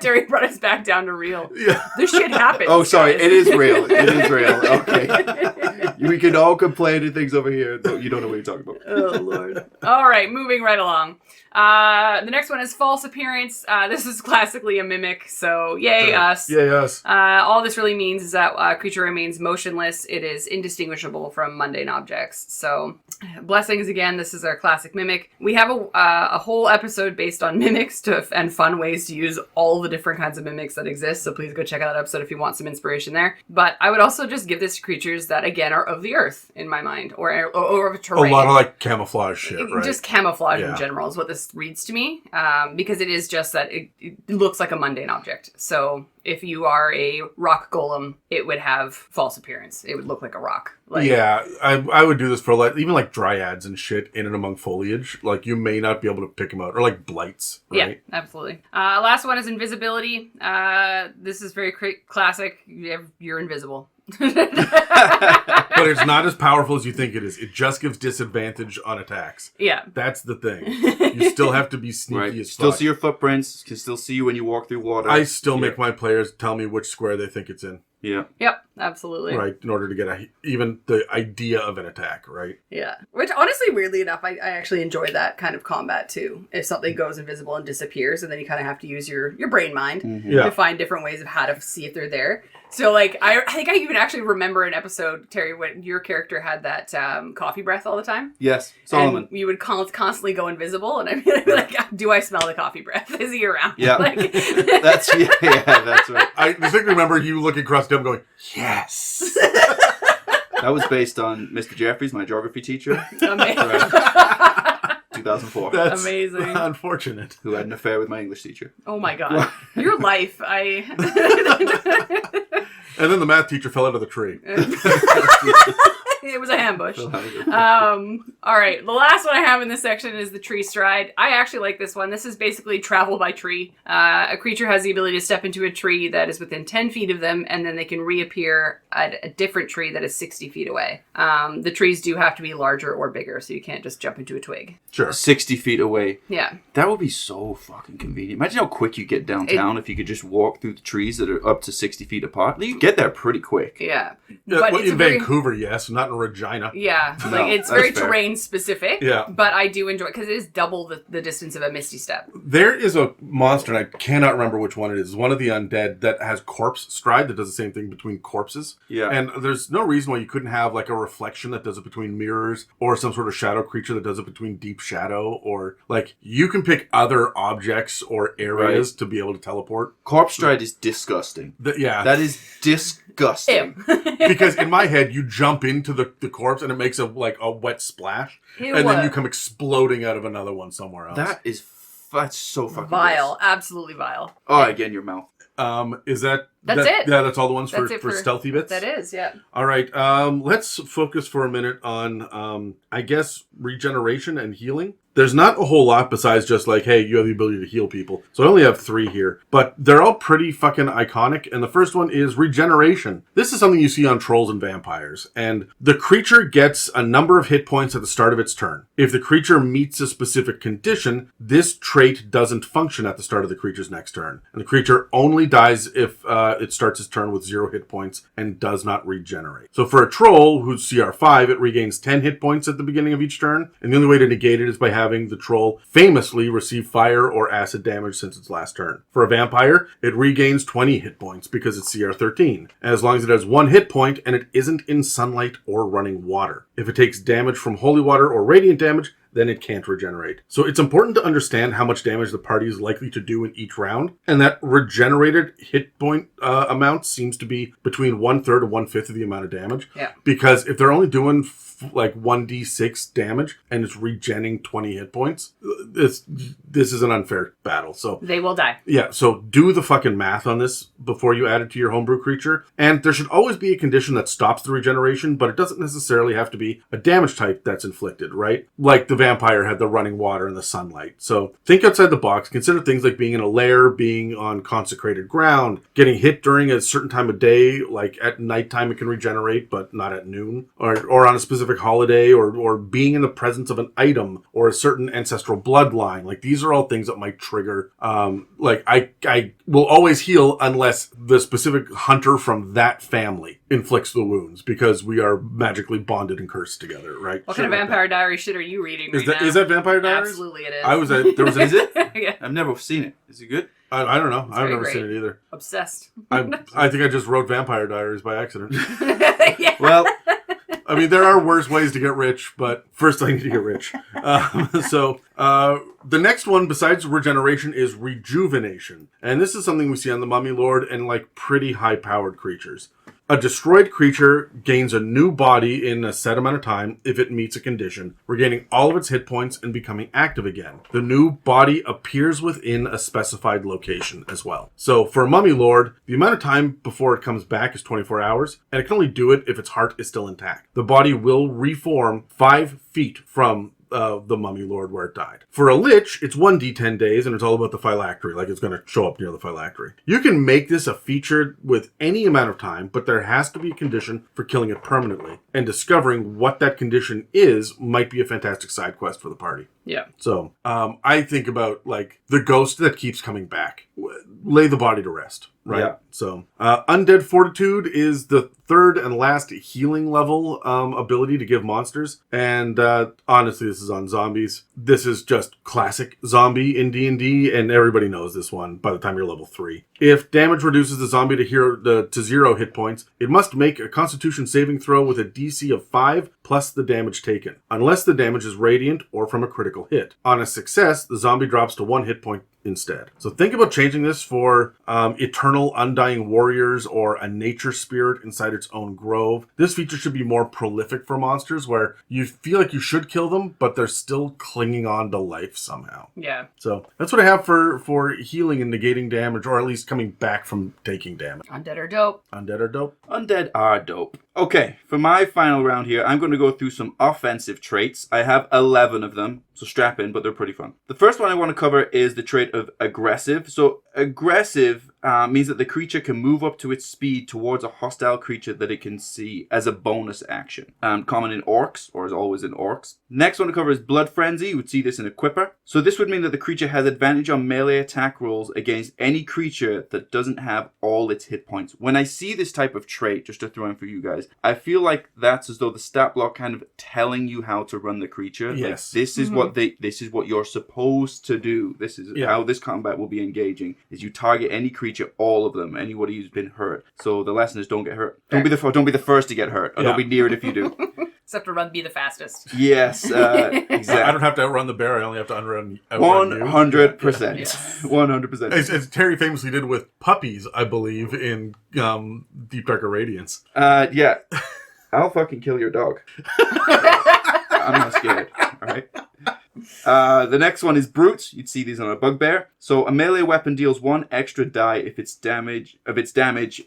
Terry brought us back down to real. Yeah. This shit happens. Oh, sorry. guys. It is real. It is real. Okay. We can all complain and things over here. You don't know what you're talking about. Oh, Lord. All right, moving right along. The next one is false appearance. This is classically a mimic, so yay us. Yay us. All this really means is that a creature remains motionless. It is indistinguishable from mundane objects. So, blessings again. This is our classic mimic. We have a whole episode based on mimics and fun ways to use all the different kinds of mimics that exist. So please go check out that episode if you want some inspiration there. But I would also just give this to creatures that again are of the earth in my mind, or of a terrain. A lot of like camouflage shit, right? Just camouflage in general is what this reads to me, because it is just that it looks like a mundane object. So if you are a rock golem, it would have false appearance. It would look like a rock. Yeah, I would do this for like even like dryads and shit in and among foliage. Like you may not be able to pick them out, or like blights. Right? Yeah, absolutely. Last one is invisibility. This is very classic. You're invisible. But it's not as powerful as you think it is. It just gives disadvantage on attacks. Yeah. That's the thing. You still have to be sneaky as fuck. Still see your footprints. Can still see you when you walk through water. I still make my players tell me which square they think it's in. Yeah. Yep, absolutely. Right, in order to get even the idea of an attack, right? Yeah. Which, honestly, weirdly enough, I actually enjoy that kind of combat, too. If something goes invisible and disappears, and then you kind of have to use your brain mind to find different ways of how to see if they're there. So, like, I think I even actually remember an episode, Terry, when your character had that coffee breath all the time. Yes, Solomon. And you would constantly go invisible, and I'd be like, do I smell the coffee breath? Is he around? Yeah. That's right. I distinctly remember you looking across the table going, yes! That was based on Mr. Jeffries, my geography teacher. Amazing. 2004. That's amazing. Unfortunate. Who had an affair with my English teacher. Oh my God. Your life. And then the math teacher fell out of the tree. It was a ambush. All right. The last one I have in this section is the tree stride. I actually like this one. This is basically travel by tree. A creature has the ability to step into a tree that is within 10 feet of them, and then they can reappear at a different tree that is 60 feet away. The trees do have to be larger or bigger, so you can't just jump into a twig. Sure. 60 feet away. Yeah. That would be so fucking convenient. Imagine how quick you get downtown if you could just walk through the trees that are up to 60 feet apart. You get there pretty quick. Yeah. But in Vancouver, yes, not in Regina. Yeah, No, it's very fair. terrain specific. Yeah. But I do enjoy it because it is double the distance of a Misty Step. There is a monster, and I cannot remember which one it is. One of the undead that has corpse stride that does the same thing between corpses. Yeah. And there's no reason why you couldn't have like a reflection that does it between mirrors, or some sort of shadow creature that does it between deep shadow, or like you can pick other objects or areas to be able to teleport. Corpse stride is disgusting. That is disgusting. Because in my head, you jump into the corpse and it makes a wet splash. Ew. And then you come exploding out of another one somewhere else. That's so fucking vile. gross. Absolutely vile. Oh, again, your mouth. Is that... That's it. Yeah, that's all the ones for stealthy bits? That is, yeah. All right, let's focus for a minute on, I guess, regeneration and healing. There's not a whole lot besides just like, hey, you have the ability to heal people. So I only have 3 here, but they're all pretty fucking iconic. And the first one is regeneration. This is something you see on trolls and vampires. And the creature gets a number of hit points at the start of its turn. If the creature meets a specific condition, this trait doesn't function at the start of the creature's next turn. And the creature only dies if it starts its turn with 0 hit points and does not regenerate. So for a troll who's CR5, it regains 10 hit points at the beginning of each turn. And the only way to negate it is by having the troll famously receive fire or acid damage since its last turn. For a vampire, it regains 20 hit points because it's CR13, as long as it has 1 hit point and it isn't in sunlight or running water. If it takes damage from holy water or radiant damage, then it can't regenerate. So it's important to understand how much damage the party is likely to do in each round, and that regenerated hit point amount seems to be between 1/3 and 1/5 of the amount of damage. Yeah. Because if they're only doing like 1d6 damage and it's regenning 20 hit points, this is an unfair battle. So they will die. Yeah, so do the fucking math on this before you add it to your homebrew creature. And there should always be a condition that stops the regeneration, but it doesn't necessarily have to be a damage type that's inflicted, right? Like the vampire had the running water and the sunlight. So think outside the box. Consider things like being in a lair, being on consecrated ground, getting hit during a certain time of day, like at nighttime it can regenerate, but not at noon, or on a specific holiday, or being in the presence of an item or a certain ancestral bloodline. Like these are all things that might trigger, like I will always heal unless the specific hunter from that family inflicts the wounds because we are magically bonded and cursed together, right? What kind of Vampire Diary shit are you reading Is right now? Is that Vampire Diaries? Absolutely it is. Is it? Yeah. I've never seen it. Is it good? I don't know. I've very never great. seen it either. Obsessed. I think I just wrote Vampire Diaries by accident. Yeah. Well, I mean, there are worse ways to get rich, but first I need to get rich. The next one, besides regeneration, is rejuvenation. And this is something we see on the Mummy Lord and, like, pretty high-powered creatures. A destroyed creature gains a new body in a set amount of time if it meets a condition, regaining all of its hit points and becoming active again. The new body appears within a specified location as well. So for a Mummy Lord, the amount of time before it comes back is 24 hours, and it can only do it if its heart is still intact. The body will reform 5 feet from the Mummy Lord where it died. For a Lich, it's 1d10 days, and it's all about the phylactery, like it's going to show up near the phylactery. You can make this a feature with any amount of time, but there has to be a condition for killing it permanently, and discovering what that condition is might be a fantastic side quest for the party. Yeah. So, I think about, like, the ghost that keeps coming back. Lay the body to rest, right? Yeah. So, Undead Fortitude is the third and last healing level ability to give monsters. And honestly, this is on zombies. This is just classic zombie in D&D, and everybody knows this one by the time you're level 3. If damage reduces the zombie to 0 hit points, it must make a Constitution saving throw with a DC of 5 plus the damage taken, unless the damage is radiant or from a critical hit. On a success, the zombie drops to 1 hit point instead. So think about changing this for eternal undying warriors or a nature spirit inside its own grove. This feature should be more prolific for monsters where you feel like you should kill them, but they're still clinging on to life somehow. Yeah. So that's what I have for healing and negating damage, or at least coming back from taking damage. Undead are dope. Undead are dope. Undead are dope. Okay, for my final round here, I'm going to go through some offensive traits. I have 11 of them, so strap in, but they're pretty fun. The first one I want to cover is the trait of aggressive. So aggressive means that the creature can move up to its speed towards a hostile creature that it can see as a bonus action. Common in orcs, or is always in orcs. Next one to cover is Blood Frenzy. You would see this in Equipper. So this would mean that the creature has advantage on melee attack rolls against any creature that doesn't have all its hit points. When I see this type of trait, just to throw in for you guys, I feel like that's as though the stat block kind of telling you how to run the creature. Yes. Like, this is what you're supposed to do. This is how this combat will be engaging. Is you target any creature, all of them, anybody who's been hurt. So the lesson is don't get hurt. Don't be the first to get hurt, or don't be near it if you do. Except to be the fastest. Yes, exactly. I don't have to outrun the bear. I only have to outrun 100%. Yes. 100%. As Terry famously did with puppies, I believe, in Deep Darker Radiance. Yeah. I'll fucking kill your dog. I'm not scared. All right. The next one is Brute. You'd see these on a bugbear. So a melee weapon deals 1 extra die if its damage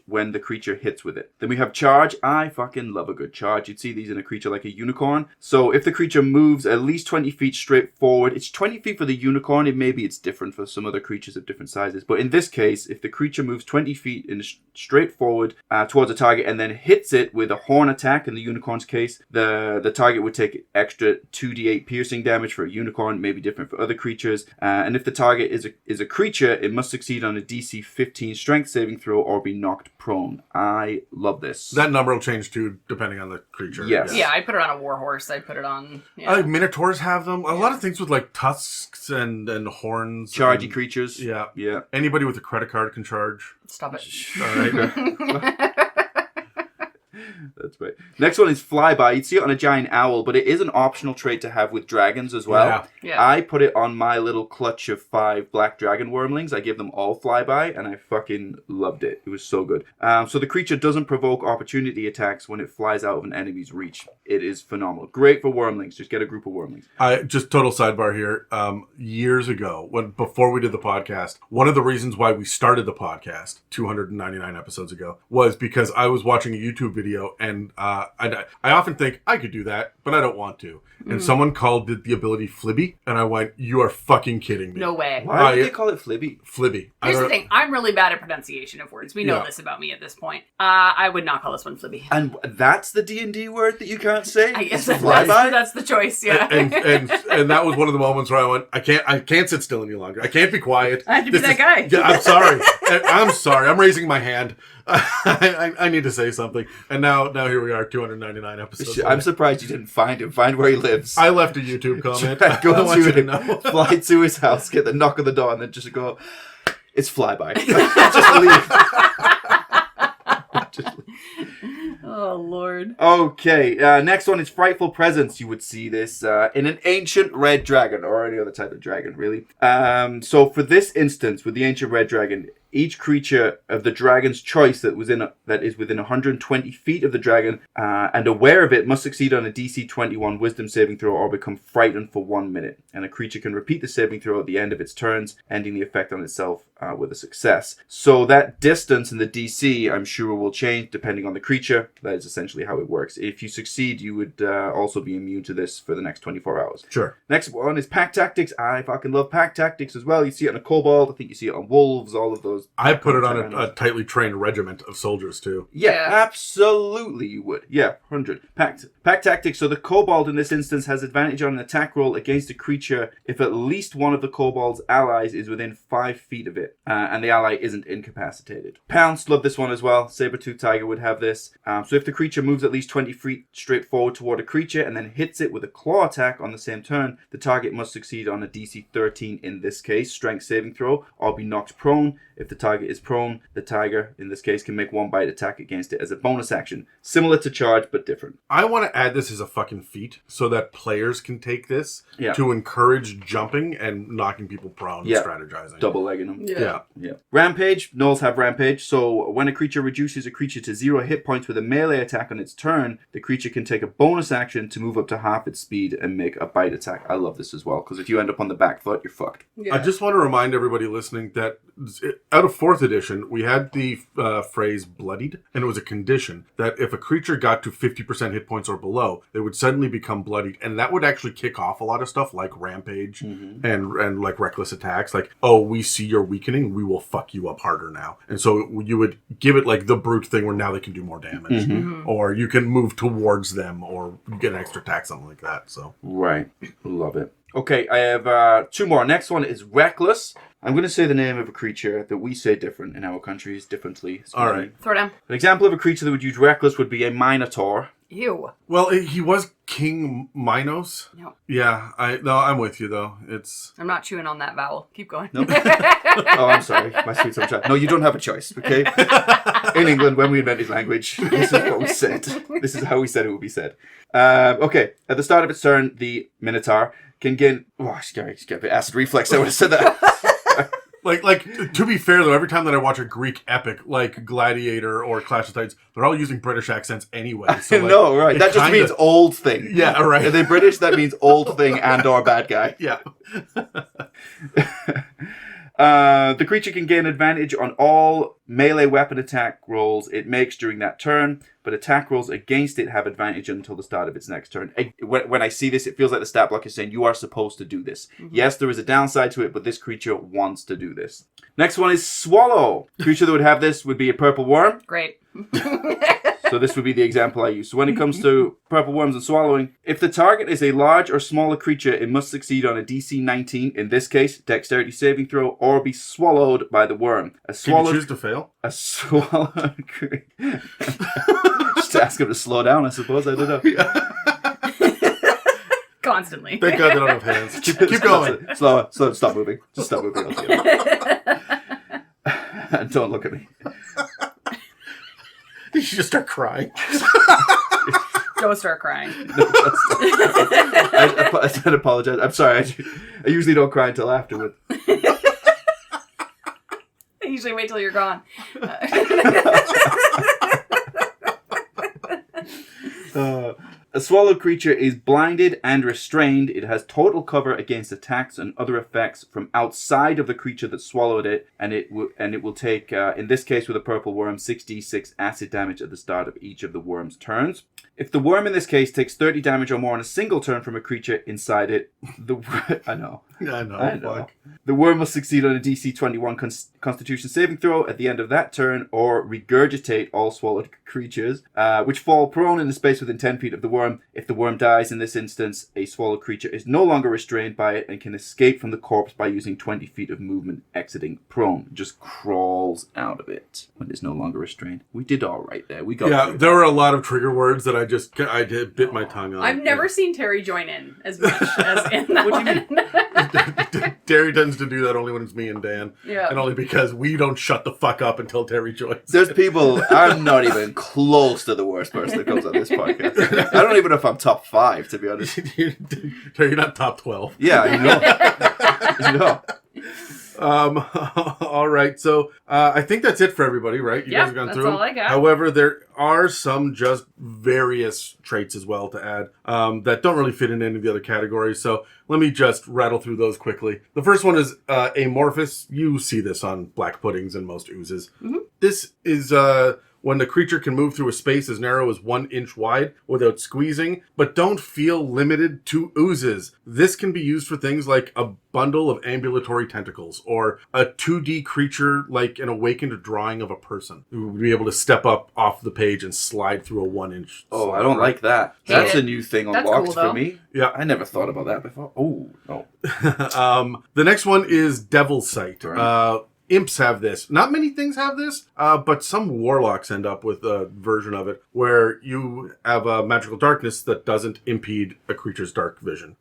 when the creature hits with it. Then we have Charge. I fucking love a good charge. You'd see these in a creature like a unicorn. So if the creature moves at least 20 feet straight forward, it's 20 feet for the unicorn. Maybe it's different for some other creatures of different sizes. But in this case, if the creature moves 20 feet in straight forward towards a target and then hits it with a horn attack, in the unicorn's case, the target would take extra 2d8 piercing damage for a unicorn, maybe different for other creatures. And if the target is a creature, it must succeed on a DC 15 strength saving throw or be knocked prone. I love this. That number will change too, depending on the creature. Yes. Yeah, I put it on a warhorse. I put it on... Yeah. Minotaurs have them. A lot of things with like tusks and horns. Chargy creatures. Yeah. Yeah. Anybody with a credit card can charge. Stop it. All right. That's right. Next one is Flyby. You'd see it on a giant owl, but it is an optional trait to have with dragons as well. Yeah. I put it on my little clutch of 5 black dragon wormlings. I gave them all Flyby, and I fucking loved it. It was so good. So the creature doesn't provoke opportunity attacks when it flies out of an enemy's reach. It is phenomenal. Great for wormlings. Just get a group of wormlings. Just total sidebar here. Years ago, before we did the podcast, one of the reasons why we started the podcast 299 episodes ago was because I was watching a YouTube video, and I often think I could do that, but I don't want to. And someone called it the ability Flibby, and I went, "You are fucking kidding me." No way. Why do they call it Flibby? Flibby. Here's the thing. I'm really bad at pronunciation of words. We know this about me at this point. I would not call this one Flibby. And that's the D&D word that you can't say? I guess Flyby? that's the choice, yeah. And that was one of the moments where I went, I can't sit still any longer. I can't be quiet. I have to be that guy. Yeah, I'm sorry. I'm sorry. I'm raising my hand. I need to say something. And now here we are, 299 episodes. I'm surprised you didn't find him. Find where he lives. I left a YouTube comment. Go I want you to to know. fly to his house, get the knock on the door, and then just go, it's flyby. Just leave. Just leave. Oh, Lord. Okay, next one is Frightful Presence. You would see this in an ancient red dragon, or any other type of dragon, really. So for this instance, with the ancient red dragon, each creature of the dragon's choice that is within 120 feet of the dragon and aware of it must succeed on a DC 21 Wisdom saving throw or become frightened for 1 minute. And a creature can repeat the saving throw at the end of its turns, ending the effect on itself with a success. So that distance in the DC, I'm sure, will change depending on the creature. That is essentially how it works. If you succeed, you would also be immune to this for the next 24 hours. Sure. Next one is Pack Tactics. I fucking love Pack Tactics as well. You see it on a kobold. I think you see it on wolves, all of those. I put it on a tightly trained regiment of soldiers, too. Yeah, absolutely you would. Yeah, 100. Pack Tactics. So the kobold in this instance has advantage on an attack roll against a creature if at least one of the kobold's allies is within 5 feet of it and the ally isn't incapacitated. Pounce, love this one as well. Saber-tooth tiger would have this. So if the creature moves at least 20 feet straight forward toward a creature and then hits it with a claw attack on the same turn, the target must succeed on a DC 13, in this case, strength saving throw, or be knocked prone. If the target is prone, the tiger, in this case, can make one bite attack against it as a bonus action. Similar to charge, but different. I want to add this as a fucking feat so that players can take this to encourage jumping and knocking people prone and strategizing. Double-legging them. Yeah. Rampage. Gnolls have Rampage. So when a creature reduces a creature to 0 hit points with a melee attack on its turn, the creature can take a bonus action to move up to half its speed and make a bite attack. I love this as well, because if you end up on the back foot, you're fucked. I just want to remind everybody listening that out of 4th edition, we had the phrase bloodied, and it was a condition that if a creature got to 50% hit points or below, they would suddenly become bloodied, and that would actually kick off a lot of stuff like rampage and like reckless attacks, like, oh, we see you're weakening, we will fuck you up harder now. And so you would give it like the brute thing where now they can do more damage, or you can move towards them, or you get an extra attack, something like that. So right, love it. Okay, I have 2 more. Next one is Reckless. I'm going to say the name of a creature that we say different in our countries differently. All right. Throw down. An example of a creature that would use Reckless would be a Minotaur. Ew. Well, he was King Minos. No. Yeah, I'm with you though. I'm not chewing on that vowel. Keep going. Nope. Oh, I'm sorry. My sweet son. No, you don't have a choice, okay? In England, when we invented language, this is what we said. This is how we said it would be said. Okay, at the start of its turn, the Minotaur can gain... Oh, I just get a bit acid reflex. I would have said that. Like to be fair though, every time that I watch a Greek epic like Gladiator or Clash of Titans, they're all using British accents anyway. So like, no, right? That just means old thing. Yeah, right. If they're British, that means old thing and or bad guy. Yeah. The creature can gain advantage on all melee weapon attack rolls it makes during that turn, but attack rolls against it have advantage until the start of its next turn. When I see this, it feels like the stat block is saying you are supposed to do this. Yes, there is a downside to it, but this creature wants to do this. Next one is Swallow. Creature that would have this would be a purple worm. Great. So this would be the example I use. So when it comes to purple worms and swallowing, if the target is a large or smaller creature, it must succeed on a DC 19, in this case, dexterity saving throw, or be swallowed by the worm. Can you choose to fail? A swallowed creature. Just ask him to slow down, I suppose. I don't know. Constantly. Thank God they don't have hands. Keep going. Slower. Stop moving. Just stop moving. Don't look at me. You should just start crying. Don't start crying. I said apologize. I'm sorry. I usually don't cry until afterward. I usually wait till you're gone. A swallowed creature is blinded and restrained. It has total cover against attacks and other effects from outside of the creature that swallowed it, and it will take, in this case with a purple worm, 6d6 acid damage at the start of each of the worm's turns. If the worm in this case takes 30 damage or more on a single turn from a creature inside it, Yeah, I know. I know. The worm must succeed on a DC 21 Constitution saving throw at the end of that turn, or regurgitate all swallowed creatures, which fall prone in the space within 10 feet of the worm. If the worm dies in this instance, a swallowed creature is no longer restrained by it and can escape from the corpse by using 20 feet of movement, exiting prone. It just crawls out of it when it's no longer restrained. We did all right there. We got there were a lot of trigger words that I did bit my tongue on. I've never seen Terry join in as much as in that one. Terry tends to do that only when it's me and Dan. Yeah. And only because we don't shut the fuck up until Terry joins. There's people, I'm not even close to the worst person that comes on this podcast. I don't even know if I'm top 5, to be honest. Terry, you're not top 12. Yeah, I know. All right, so I think that's it for everybody, right? You guys have gone that's through all I got. However, there are some just various traits as well to add that don't really fit in any of the other categories. So let me just rattle through those quickly. The first one is amorphous. You see this on black puddings and most oozes. Mm-hmm. This is when the creature can move through a space as narrow as 1 inch wide without squeezing, but don't feel limited to oozes. This can be used for things like a bundle of ambulatory tentacles, or a 2D creature like an awakened drawing of a person who would be able to step up off the page and slide through a 1 inch. Oh, I don't like that. That's a new thing That's unlocked cool, for me. Yeah. I never thought about that before. Oh, no. The next one is Devil's Sight. Right. Imps have this. Not many things have this, but some warlocks end up with a version of it where you have a magical darkness that doesn't impede a creature's dark vision.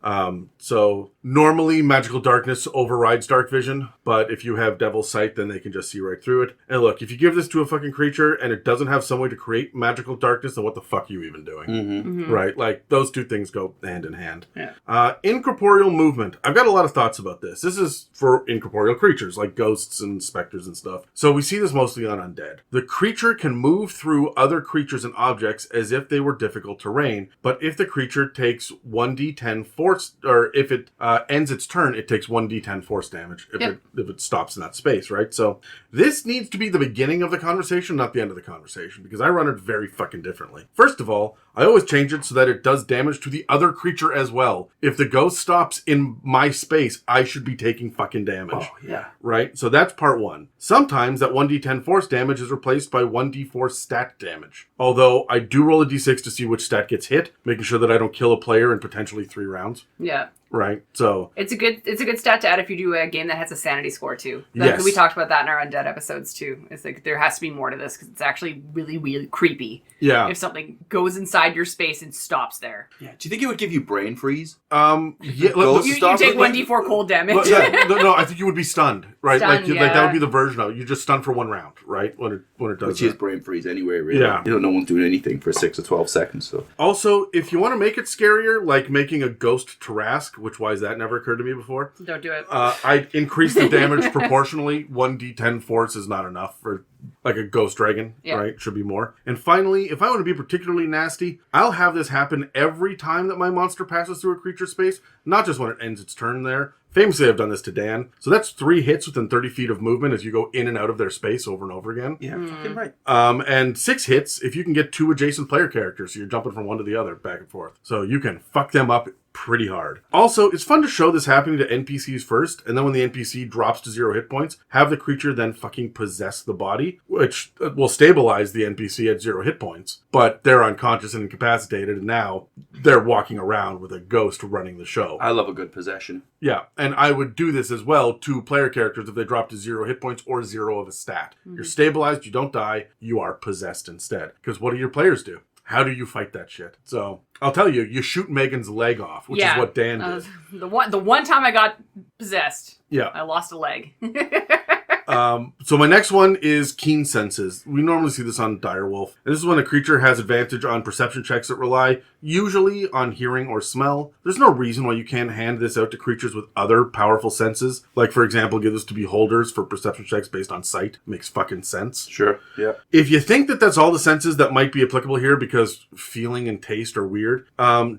So normally magical darkness overrides dark vision, but if you have Devil's Sight, then they can just see right through it. And look, if you give this to a fucking creature and it doesn't have some way to create magical darkness, then what the fuck are you even doing? Mm-hmm. Right? Like, those two things go hand in hand. Yeah. Incorporeal movement. I've got a lot of thoughts about this. This is for incorporeal creatures like ghosts and specters and stuff. So we see this mostly on undead. The creature can move through other creatures and objects as if they were difficult terrain, but if the creature takes 1d10 force, or if it ends its turn, it takes 1d10 force damage if it stops in that space, right? So this needs to be the beginning of the conversation, not the end of the conversation, because I run it very fucking differently. First of all, I always change it so that it does damage to the other creature as well. If the ghost stops in my space, I should be taking fucking damage. Oh, yeah. Right? So that's part one. Sometimes that 1d10 force damage is replaced by 1d4 stat damage. Although I do roll a d6 to see which stat gets hit, making sure that I don't kill a player in potentially 3 rounds. Yeah. Right, so it's a good stat to add if you do a game that has a sanity score too. Yes. We talked about that in our undead episodes too. It's like there has to be more to this because it's actually really, really creepy. Yeah. If something goes inside your space and stops there. Yeah. Do you think it would give you brain freeze? Yeah. You take 1d4 cold damage. No, I think you would be stunned, right? Stunned, like that would be the version of it. You just stun for 1 round, right? When it does. Which is brain freeze anyway, really. Yeah. You don't know one's doing anything for 6 or 12 seconds. So also, if you want to make it scarier, like making a ghost Tarrasque, which why is that never occurred to me before? Don't do it. I'd increase the damage proportionally. 1d10 force is not enough for like a ghost dragon, right? Should be more. And finally, if I want to be particularly nasty, I'll have this happen every time that my monster passes through a creature space, not just when it ends its turn there. Famously, I've done this to Dan. So that's 3 hits within 30 feet of movement as you go in and out of their space over and over again. Yeah, fucking right. And 6 hits if you can get 2 adjacent player characters, so you're jumping from one to the other, back and forth. So you can fuck them up pretty hard. Also, it's fun to show this happening to NPCs first, and then when the NPC drops to 0 hit points, have the creature then fucking possess the body, which will stabilize the NPC at 0 hit points. But they're unconscious and incapacitated, and now they're walking around with a ghost running the show. I love a good possession. Yeah, and I would do this as well to player characters if they drop to 0 hit points or 0 of a stat. Mm-hmm. You're stabilized, you don't die, you are possessed instead. Because what do your players do? How do you fight that shit? So, I'll tell you, you shoot Megan's leg off, which is what Dan did. The one time I got possessed, yeah, I lost a leg. So my next one is Keen Senses. We normally see this on Direwolf. And this is when a creature has advantage on perception checks that rely usually on hearing or smell. There's no reason why you can't hand this out to creatures with other powerful senses. Like, for example, give this to beholders for perception checks based on sight. Makes fucking sense. Sure, yeah. If you think that that's all the senses that might be applicable here because feeling and taste are weird,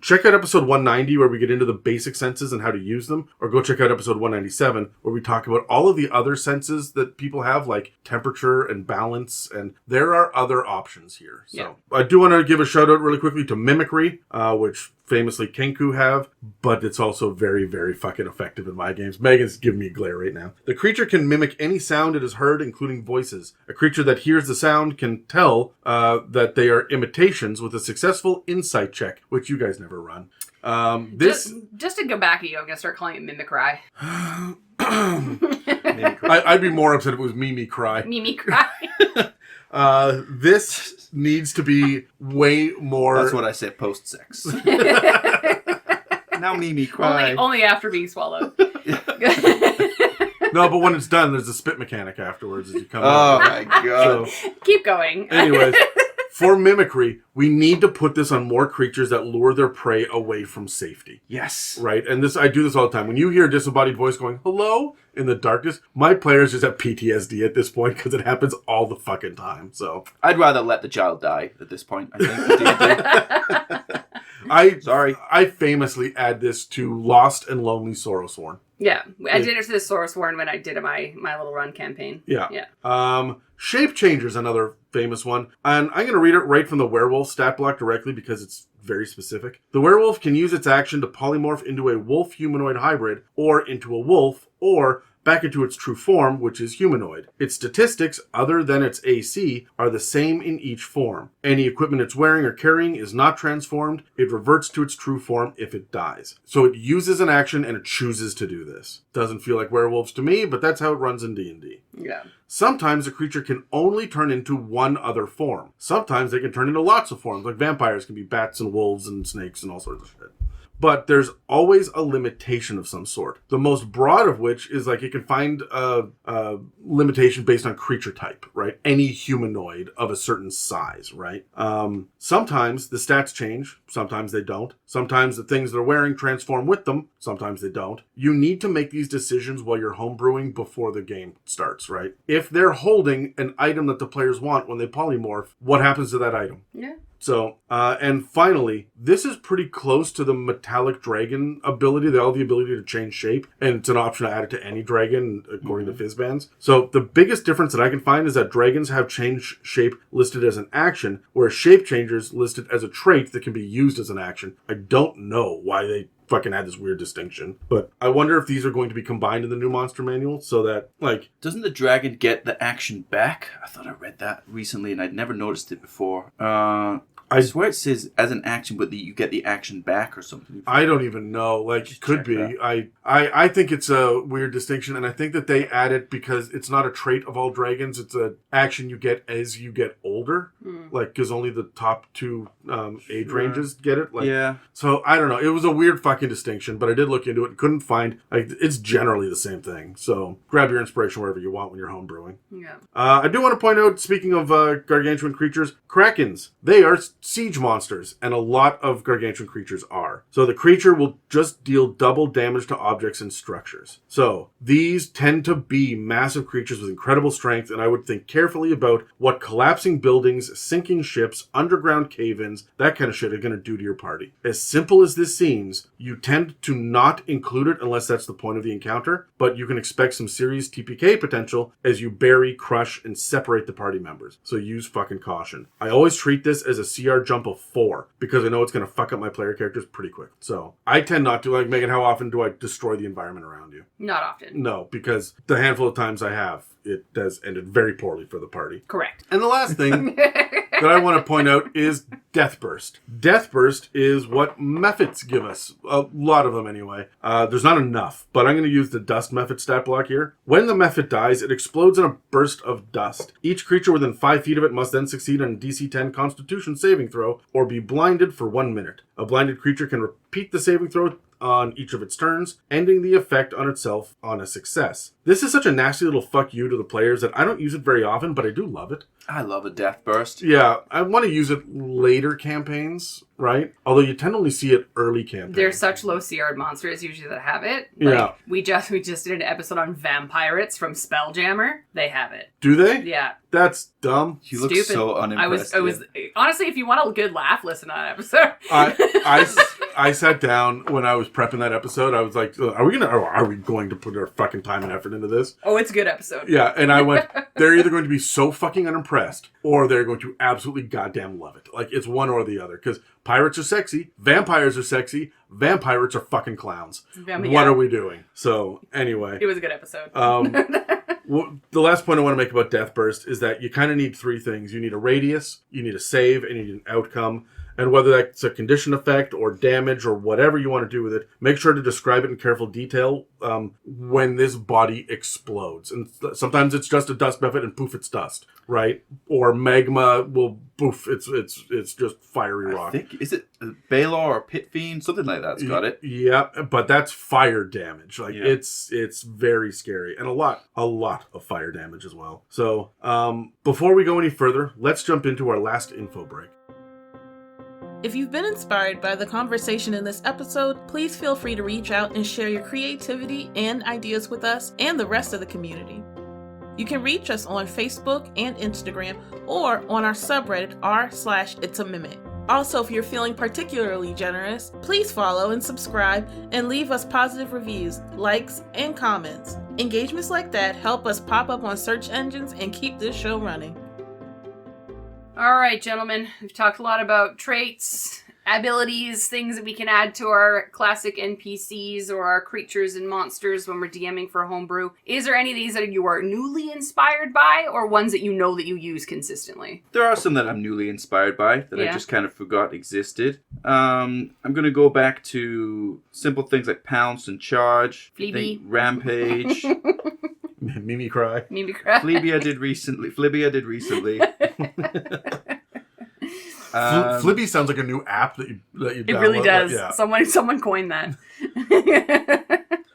check out episode 190 where we get into the basic senses and how to use them. Or go check out episode 197 where we talk about all of the other senses that people have, like temperature and balance, and there are other options here. So Yeah. I do want to give a shout out really quickly to Mimicry, which famously Kenku have, but it's also very, very fucking effective in my games. Megan's giving me a glare right now. The creature can mimic any sound it has heard, including voices. A creature that hears the sound can tell that they are imitations with a successful insight check, which you guys never run. Just to go back at you, I'm going to start calling it Mimicry. I'd be more upset if it was Mimi Cry. Mimicry. This needs to be way more... That's what I said post-sex. Now Mimi cry. Only after being swallowed. No, but when it's done, there's a spit mechanic afterwards as you come Oh out. my god. So, Keep going. anyways, for Mimicry, we need to put this on more creatures that lure their prey away from safety. Yes. Right? And I do this all the time. When you hear a disembodied voice going, hello, in the darkness, my players just have PTSD at this point because it happens all the fucking time. So I'd rather let the child die at this point, I think. Sorry. I famously add this to Lost and Lonely Sorrowsworn. Yeah, I did it to the Sorrowsworn when I did my little run campaign. Yeah. Shape Changer's another famous one. And I'm going to read it right from the werewolf stat block directly because it's very specific. The werewolf can use its action to polymorph into a wolf-humanoid hybrid or into a wolf or back into its true form, which is humanoid. Its statistics, other than its AC, are the same in each form. Any equipment it's wearing or carrying is not transformed. It reverts to its true form if it dies. So it uses an action and it chooses to do this. Doesn't feel like werewolves to me, but that's how it runs in D&D. Yeah. Sometimes a creature can only turn into one other form. Sometimes they can turn into lots of forms, like vampires can be bats and wolves and snakes and all sorts of shit. But there's always a limitation of some sort. The most broad of which is like it can find a limitation based on creature type, right? Any humanoid of a certain size, right? Sometimes the stats change. Sometimes they don't. Sometimes the things they're wearing transform with them. Sometimes they don't. You need to make these decisions while you're homebrewing before the game starts, right? If they're holding an item that the players want when they polymorph, what happens to that item? Yeah. So, and finally, this is pretty close to the metallic dragon ability. They all have the ability to change shape, and it's an option to add it to any dragon, according to Fizzbands. So, the biggest difference that I can find is that dragons have change shape listed as an action, whereas shape changers listed as a trait that can be used as an action. I don't know why they fucking had this weird distinction, but I wonder if these are going to be combined in the new monster manual so that, like... Doesn't the dragon get the action back? I thought I read that recently and I'd never noticed it before. I swear it says as an action, but you get the action back or something. I don't even know. Like, it could be. That. I think it's a weird distinction, and I think that they add it because it's not a trait of all dragons. It's an action you get as you get older. Like, because only the top two age ranges get it. Like, yeah. So, I don't know. It was a weird fucking distinction, but I did look into it and couldn't find... Like, it's generally the same thing. So, grab your inspiration wherever you want when you're homebrewing. Yeah. I do want to point out, speaking of gargantuan creatures, Krakens. They are siege monsters, and a lot of gargantuan creatures are. So the creature will just deal double damage to objects and structures. So these tend to be massive creatures with incredible strength, and I would think carefully about what collapsing buildings, sinking ships, underground cave-ins, that kind of shit are going to do to your party. As simple as this seems, you tend to not include it unless that's the point of the encounter, but you can expect some serious TPK potential as you bury, crush, and separate the party members. So use fucking caution. I always treat this as a CR jump of 4 because I know it's going to fuck up my player characters pretty quick. So I tend not to. Like, Megan, how often do I destroy the environment around you? Not often. No, because the handful of times I have, it has ended very poorly for the party. Correct. And the last thing that I want to point out is Death Burst. Death Burst is what Mephits give us. A lot of them anyway. There's not enough, but I'm going to use the Dust Mephit stat block here. When the Mephit dies, it explodes in a burst of dust. Each creature within 5 feet of it must then succeed on a DC 10 Constitution saving throw or be blinded for 1 minute. A blinded creature can repeat the saving throw on each of its turns, ending the effect on itself on a success. This is such a nasty little fuck you to the players that I don't use it very often, but I do love it. I love a death burst. Yeah, I want to use it later campaigns, right? Although you tend to only see it early campaigns. There's such low CR monsters usually that have it. Yeah. We just did an episode on vampirates from Spelljammer. They have it. Do they? Yeah. That's dumb. You look Stupid. so unimpressed. I was honestly, if you want a good laugh, listen to that episode. I sat down when I was prepping that episode. I was like, are we going to put our fucking time and effort into this? Oh, it's a good episode. Yeah, and I went, they're either going to be so fucking unimpressed or they're going to absolutely goddamn love it. Like, it's one or the other. Because pirates are sexy, vampires are sexy, vampires are fucking clowns. What are we doing? So, anyway. It was a good episode. The last point I want to make about Death Burst is that you kind of need three things. You need a radius, you need a save, and you need an outcome. And whether that's a condition effect or damage or whatever you want to do with it, make sure to describe it in careful detail when this body explodes. And sometimes it's just a dust buffet and poof, it's dust, right? Or magma will poof, it's just fiery rock. I think, is it Baylor or Pit Fiend? Something like that's got it. Yeah, but that's fire damage. Like, it's very scary. And a lot of fire damage as well. So before we go any further, let's jump into our last info break. If you've been inspired by the conversation in this episode, please feel free to reach out and share your creativity and ideas with us and the rest of the community. You can reach us on Facebook and Instagram or on our subreddit r/itsAmimic. Also, if you're feeling particularly generous, please follow and subscribe and leave us positive reviews, likes, and comments. Engagements like that help us pop up on search engines and keep this show running. All right, gentlemen, we've talked a lot about traits, abilities, things that we can add to our classic NPCs or our creatures and monsters when we're DMing for Homebrew. Is there any of these that you are newly inspired by or ones that you know that you use consistently? There are some that I'm newly inspired by that I just kind of forgot existed. I'm going to go back to simple things like Pounce and Charge. Fleabee. Rampage. Mimi Cry. Fleabee I did recently. Flippy sounds like a new app that you download. It really does. Yeah. Someone coined that.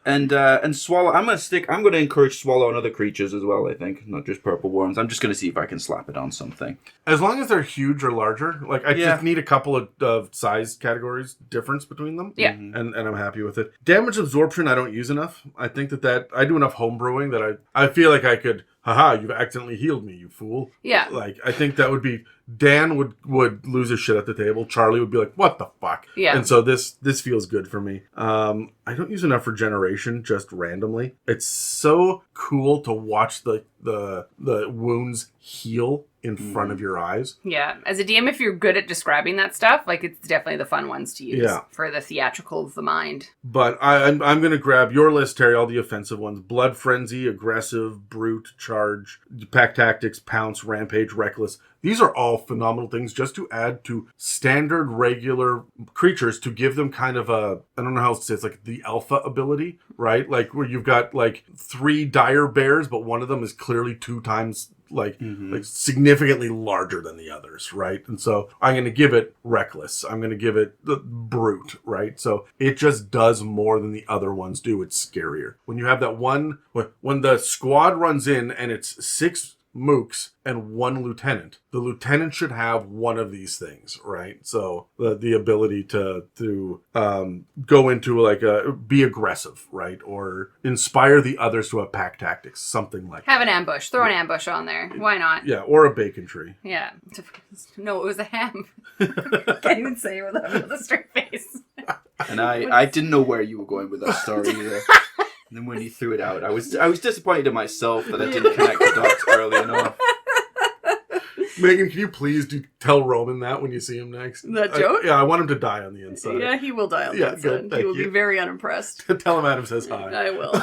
And Swallow. I'm going to encourage Swallow on other creatures as well, I think. Not just purple worms. I'm just going to see if I can slap it on something. As long as they're huge or larger. Like, I just need a couple of size categories difference between them. Yeah. And I'm happy with it. Damage absorption, I don't use enough. I think that I do enough homebrewing that I feel like I could, haha, you've accidentally healed me, you fool. Yeah. Like, I think that would be, Dan would lose his shit at the table. Charlie would be like, what the fuck? Yeah. And so this feels good for me. I don't use enough regeneration just randomly. It's so cool to watch the wounds heal in front of your eyes. Yeah. As a DM, if you're good at describing that stuff, like, it's definitely the fun ones to use for the theatrical of the mind. But I'm going to grab your list, Terry, all the offensive ones. Blood Frenzy, Aggressive, Brute, Charge, Pack Tactics, Pounce, Rampage, Reckless. These are all phenomenal things just to add to standard regular creatures to give them kind of a, I don't know how to say, it's like the alpha ability, right? Like where you've got like 3 dire bears, but one of them is clearly 2 times like significantly larger than the others, right? And so I'm going to give it Reckless. I'm going to give it the Brute, right? So it just does more than the other ones do. It's scarier. When you have that one, when the squad runs in and it's 6 mooks and 1 lieutenant, the lieutenant should have one of these things, right? So the ability to go into like be aggressive, right? Or inspire the others to have pack tactics, something like have an ambush. Throw an ambush on there. Why not? Yeah, or a bacon tree. Yeah. No, it was a ham. Can't even say it without a straight face. And I didn't know where you were going with that story either. And then when you threw it out, I was disappointed in myself that I didn't connect the dots early enough. Megan, can you please tell Roman that when you see him next? That joke? I want him to die on the inside. Yeah, he will die on the inside. Good, He will be very unimpressed. Tell him Adam says hi. I will.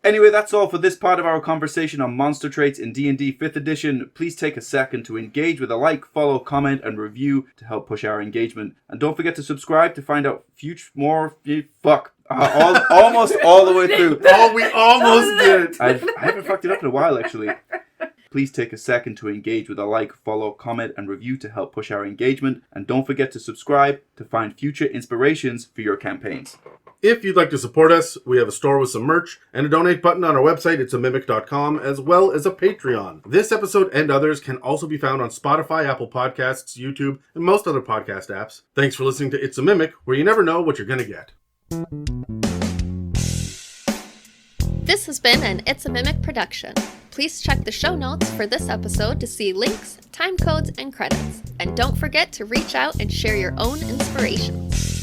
Anyway, that's all for this part of our conversation on monster traits in D&D 5th edition. Please take a second to engage with a like, follow, comment, and review to help push our engagement. And don't forget to subscribe to find out almost all the way through. Oh, we almost did. I haven't fucked it up in a while, actually. Please take a second to engage with a like, follow, comment, and review to help push our engagement. And don't forget to subscribe to find future inspirations for your campaigns. If you'd like to support us, we have a store with some merch and a donate button on our website, itsamimic.com, as well as a Patreon. This episode and others can also be found on Spotify, Apple Podcasts, YouTube, and most other podcast apps. Thanks for listening to It's a Mimic, where you never know what you're going to get. This has been an It's a Mimic production. Please check the show notes for this episode to see links, time codes, and credits. And don't forget to reach out and share your own inspirations.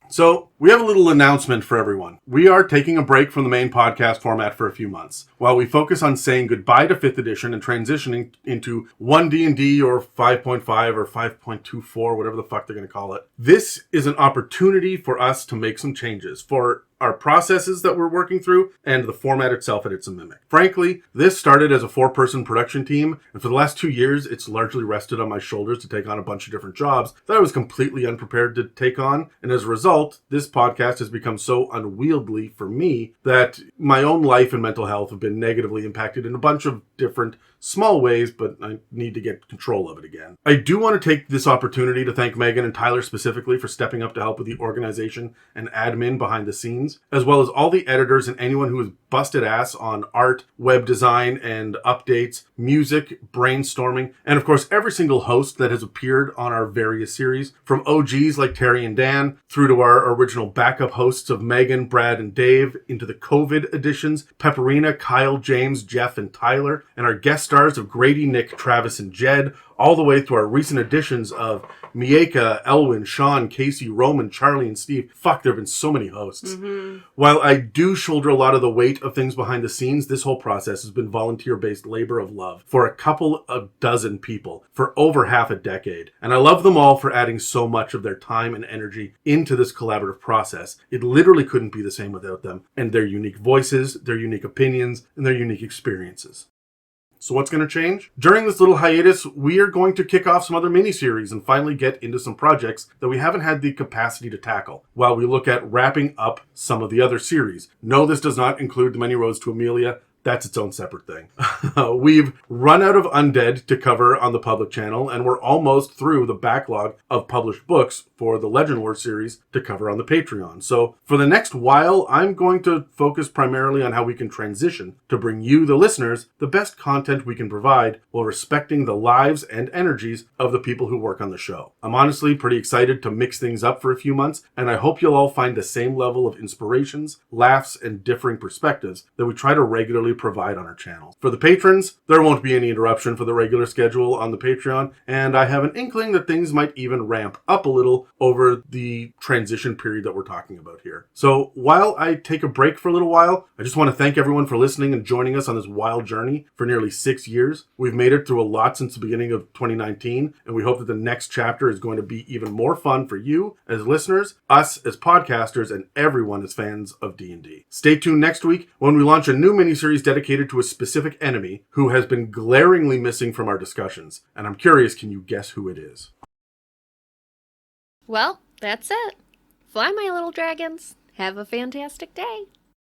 So, we have a little announcement for everyone. We are taking a break from the main podcast format for a few months, while we focus on saying goodbye to 5th edition and transitioning into 1D&D or 5.5 or 5.24, whatever the fuck they're going to call it. This is an opportunity for us to make some changes for our processes that we're working through and the format itself at It's a Mimic. Frankly, this started as a 4-person production team, and for the last 2 years, it's largely rested on my shoulders to take on a bunch of different jobs that I was completely unprepared to take on, and as a result, this podcast has become so unwieldy for me that my own life and mental health have been negatively impacted in a bunch of different small ways, but I need to get control of it again. I do want to take this opportunity to thank Megan and Tyler specifically for stepping up to help with the organization and admin behind the scenes, as well as all the editors and anyone who has busted ass on art, web design, and updates, music, brainstorming, and of course every single host that has appeared on our various series, from OGs like Terry and Dan, through to our original backup hosts of Megan, Brad, and Dave, into the COVID editions, Pepperina, Kyle, James, Jeff, and Tyler, and our guest stars of Grady, Nick, Travis, and Jed, all the way to our recent additions of Miaca, Elwin, Sean, Casey, Roman, Charlie, and Steve. Fuck, there have been so many hosts. Mm-hmm. While I do shoulder a lot of the weight of things behind the scenes, this whole process has been volunteer-based labor of love for a couple of dozen people for over half a decade. And I love them all for adding so much of their time and energy into this collaborative process. It literally couldn't be the same without them and their unique voices, their unique opinions, and their unique experiences. So what's going to change? During this little hiatus, we are going to kick off some other mini-series and finally get into some projects that we haven't had the capacity to tackle, while we look at wrapping up some of the other series. No, this does not include The Many Roads to Amelia. That's its own separate thing. We've run out of Undead to cover on the public channel, and we're almost through the backlog of published books for the Legend War series to cover on the Patreon. So for the next while, I'm going to focus primarily on how we can transition to bring you, the listeners, the best content we can provide while respecting the lives and energies of the people who work on the show. I'm honestly pretty excited to mix things up for a few months, and I hope you'll all find the same level of inspirations, laughs, and differing perspectives that we try to regularly provide on our channel. For the patrons, there won't be any interruption for the regular schedule on the Patreon, and I have an inkling that things might even ramp up a little over the transition period that we're talking about here. So while I take a break for a little while, I just want to thank everyone for listening and joining us on this wild journey for nearly 6 years. We've made it through a lot since the beginning of 2019, and we hope that the next chapter is going to be even more fun for you as listeners, us as podcasters, and everyone as fans of D&D. Stay tuned next week when we launch a new miniseries dedicated to a specific enemy who has been glaringly missing from our discussions. And I'm curious, can you guess who it is? Well, that's it. Fly, my little dragons. Have a fantastic day.